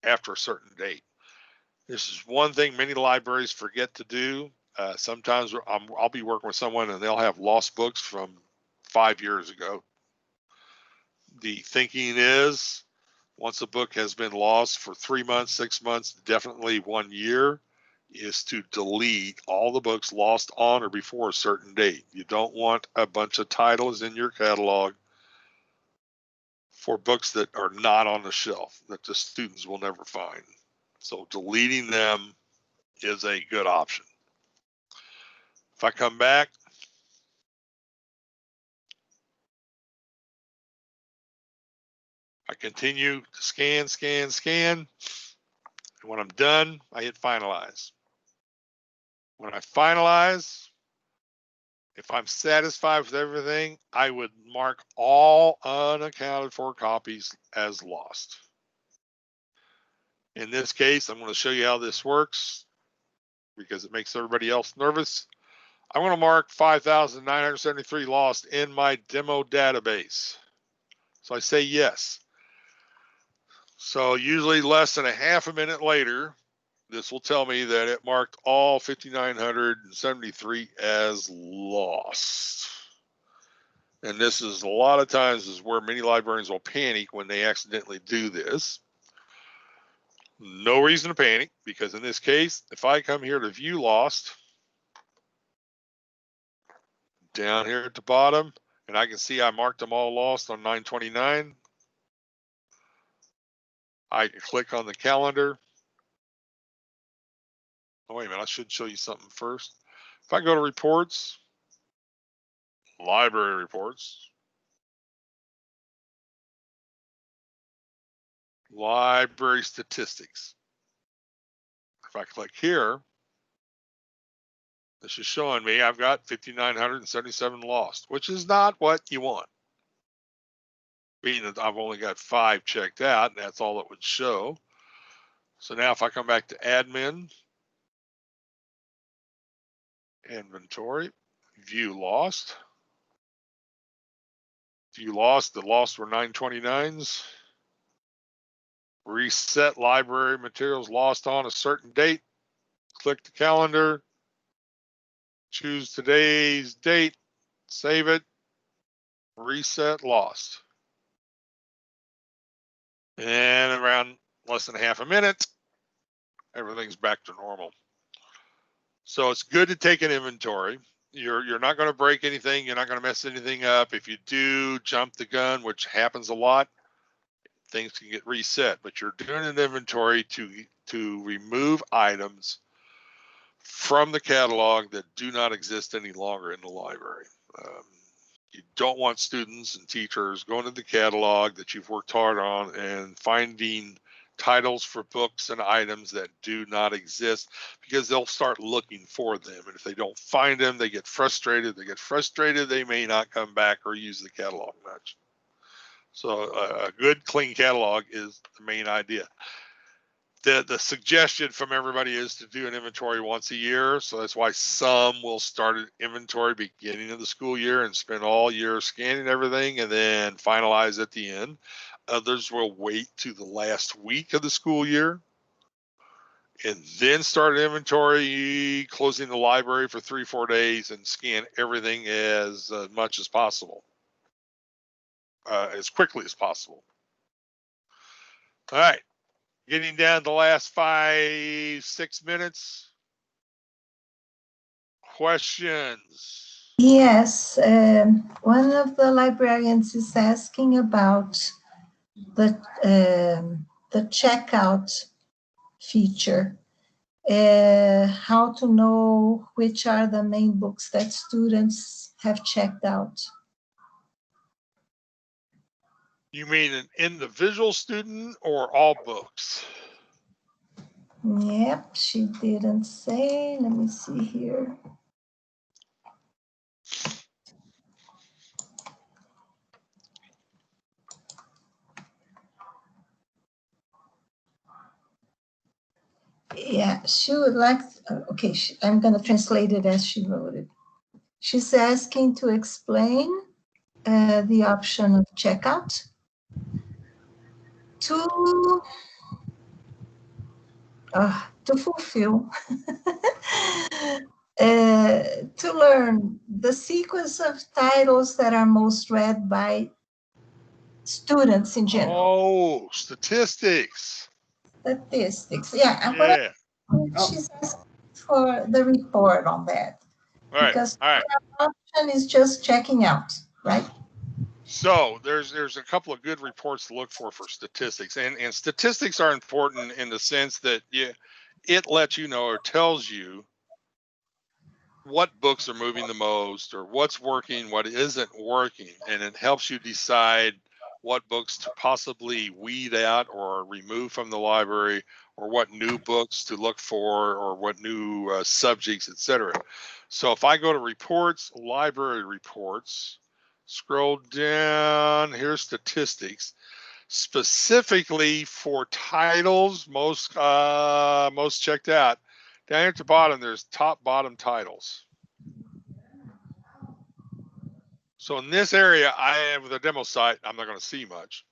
after a certain date. This is one thing many libraries forget to do. Sometimes I'll be working with someone and they'll have lost books from 5 years ago. The thinking is once a book has been lost for 3 months, 6 months, definitely 1 year, is to delete all the books lost on or before a certain date. You don't want a bunch of titles in your catalog for books that are not on the shelf that the students will never find. So deleting them is a good option. If I come back, I continue to scan, scan, scan. And when I'm done, I hit finalize. When I finalize, if I'm satisfied with everything, I would mark all unaccounted for copies as lost. In this case, I'm going to show you how this works because it makes everybody else nervous. I'm going to mark 5,973 lost in my demo database. So I say yes. So usually less than a half a minute later, this will tell me that it marked all 5,973 as lost. And this is a lot of times is where many librarians will panic when they accidentally do this. No reason to panic, because in this case, if I come here to view lost, down here at the bottom, and I can see I marked them all lost on 9/29. I can click on the calendar. Oh, wait a minute, I should show you something first. If I go to reports, library reports, library statistics. If I click here, This is showing me I've got 5,977 lost, which is not what you want. Being that I've only got 5 checked out, and that's all it would show. So now if I come back to admin, inventory, view lost. View lost, the lost were 929s. Reset library materials lost on a certain date. Click the calendar. Choose today's date. Save it. Reset lost. And around less than half a minute, everything's back to normal. So it's good to take an inventory. You're not going to break anything. You're not going to mess anything up. If you do jump the gun, which happens a lot, things can get reset. But you're doing an inventory to remove items from the catalog that do not exist any longer in the library. You don't want students and teachers going to the catalog that you've worked hard on and finding titles for books and items that do not exist, because they'll start looking for them. And if they don't find them, they get frustrated. They may not come back or use the catalog much. So a good, clean catalog is the main idea. The suggestion from everybody is to do an inventory once a year. So that's why some will start an inventory beginning of the school year and spend all year scanning everything and then finalize at the end. Others will wait to the last week of the school year and then start an inventory, closing the library for 3-4 days and scan everything as much as possible, as quickly as possible. All right. Getting down to the last 5-6 minutes. Questions? Yes, one of the librarians is asking about the checkout feature. How to know which are the main books that students have checked out. You mean an individual student or all books? Yep, she didn't say. Let me see here. Yeah, she would like, okay, I'm going to translate it as she wrote it. She's asking to explain the option of checkout to fulfill, to learn the sequence of titles that are most read by students in general. Oh, statistics. Statistics. Yeah, Yeah. She's asking for the report on that. All right. Because all right. the option is just checking out, right? So there's a couple of good reports to look for statistics, and statistics are important in the sense that it lets you know or tells you what books are moving the most or what's working, what isn't working, and it helps you decide what books to possibly weed out or remove from the library, or what new books to look for, or what new subjects, etc. So if I go to reports, library reports, scroll down, here's statistics. Specifically for titles most checked out, down at the bottom, there's top bottom titles. So in this area, I have the demo site. I'm not going to see much,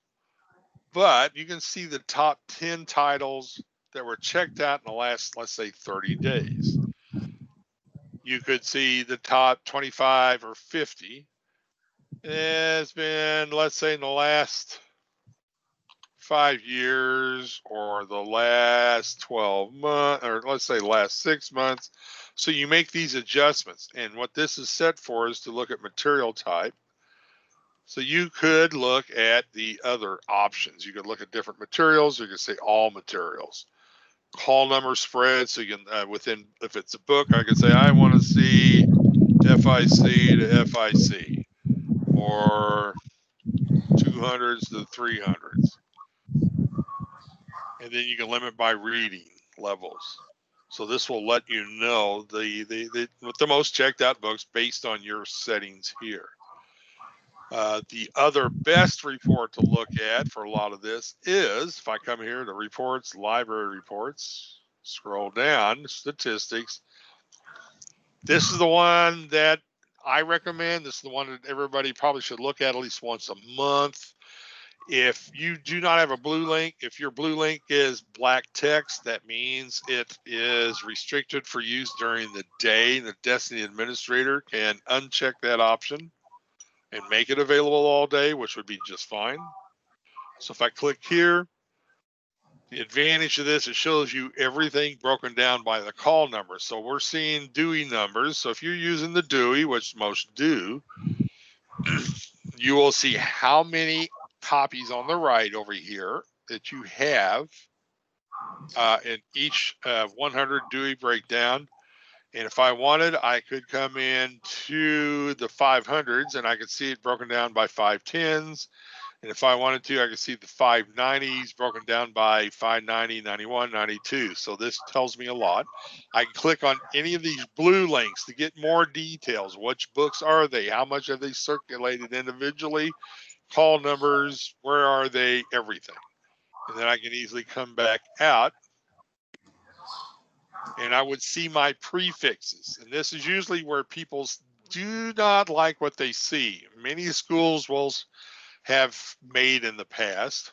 but you can see the top 10 titles that were checked out in the last, let's say, 30 days. You could see the top 25 or 50. It's been, let's say, in the last 5 years or the last 12 months, or let's say last 6 months. So you make these adjustments, and what this is set for is to look at material type. So you could look at the other options. You could look at different materials, or you could say all materials. Call number spread, so you can within, if it's a book, I could say I want to see FIC to FIC, or 200s to 300s. And then you can limit by reading levels. So this will let you know with the most checked out books based on your settings here. The other best report to look at for a lot of this is, if I come here to reports, library reports, scroll down, statistics. This is the one that I recommend. This is the one that everybody probably should look at least once a month. If you do not have a blue link, if your blue link is black text, that means it is restricted for use during the day. The Destiny administrator can uncheck that option and make it available all day, which would be just fine. So if I click here, the advantage of this, it shows you everything broken down by the call number. So we're seeing Dewey numbers. So if you're using the Dewey, which most do, you will see how many copies on the right over here that you have in each 100 Dewey breakdown. And if I wanted, I could come in to the 500s and I could see it broken down by 510s. And if I wanted to, I could see the 590s broken down by 590, 91, 92. So this tells me a lot. I can click on any of these blue links to get more details. Which books are they? How much have they circulated individually? Call numbers, where are they? Everything. And then I can easily come back out and I would see my prefixes. And this is usually where people do not like what they see. Many schools will have made in the past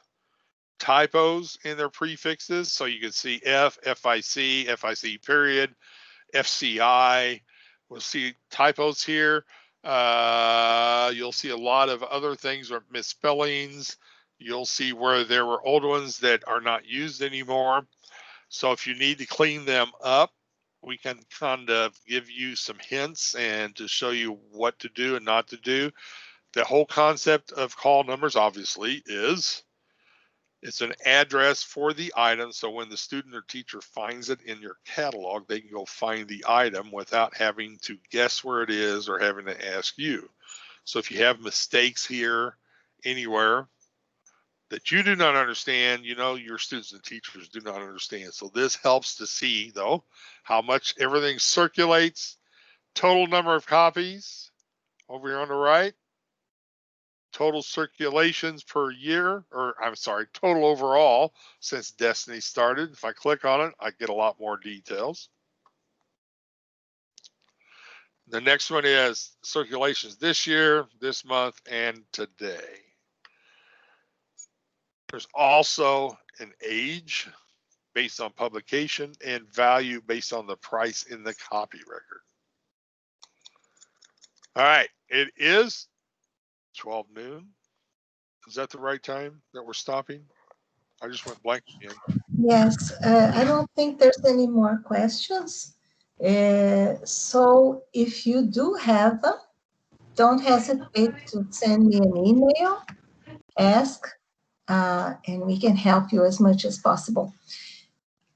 typos in their prefixes. So you can see F, FIC, FIC period, FCI. We'll see typos here. You'll see a lot of other things or misspellings. You'll see where there were old ones that are not used anymore. So if you need to clean them up, we can kind of give you some hints and to show you what to do and not to do. The whole concept of call numbers obviously is it's an address for the item. So when the student or teacher finds it in your catalog, they can go find the item without having to guess where it is or having to ask you. So if you have mistakes here anywhere that you do not understand, you know, your students and teachers do not understand. So this helps to see, though, how much everything circulates, total number of copies over here on the right, total circulations per year, or I'm sorry, total overall since Destiny started. If I click on it, I get a lot more details. The next one is circulations this year, this month, and today. There's also an age based on publication and value based on the price in the copy record. All right, it is 12 noon. Is that the right time that we're stopping? I just went blank again. Yes, I don't think there's any more questions. So if you do have them, don't hesitate to send me an email, ask, and we can help you as much as possible.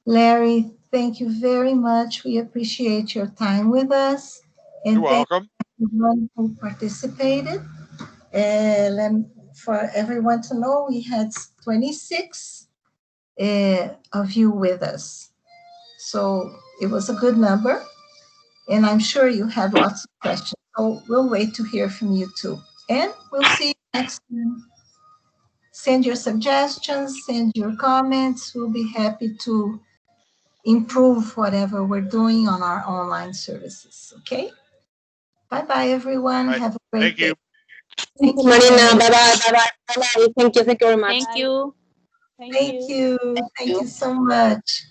Larry, thank you very much. We appreciate your time with us. And You're welcome. thank everyone who participated. And for everyone to know, we had 26 of you with us. So it was a good number. And I'm sure you have lots of questions. So we'll wait to hear from you too. And we'll see you next time. Send your suggestions, send your comments. We'll be happy to improve whatever we're doing on our online services. Okay? Bye-bye, everyone. Right. Have a great Thank day. you. Thank you, Marina. Mary. Bye-bye. Thank you very much. Thank you. Thank you. Thank you so much.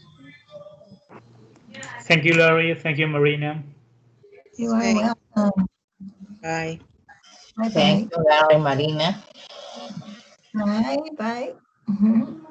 Thank you, Larry. Thank you, Marina. You are Thank- welcome. Bye. Bye-bye. Thank you, Larry, Marina. Bye. Bye. Mhm.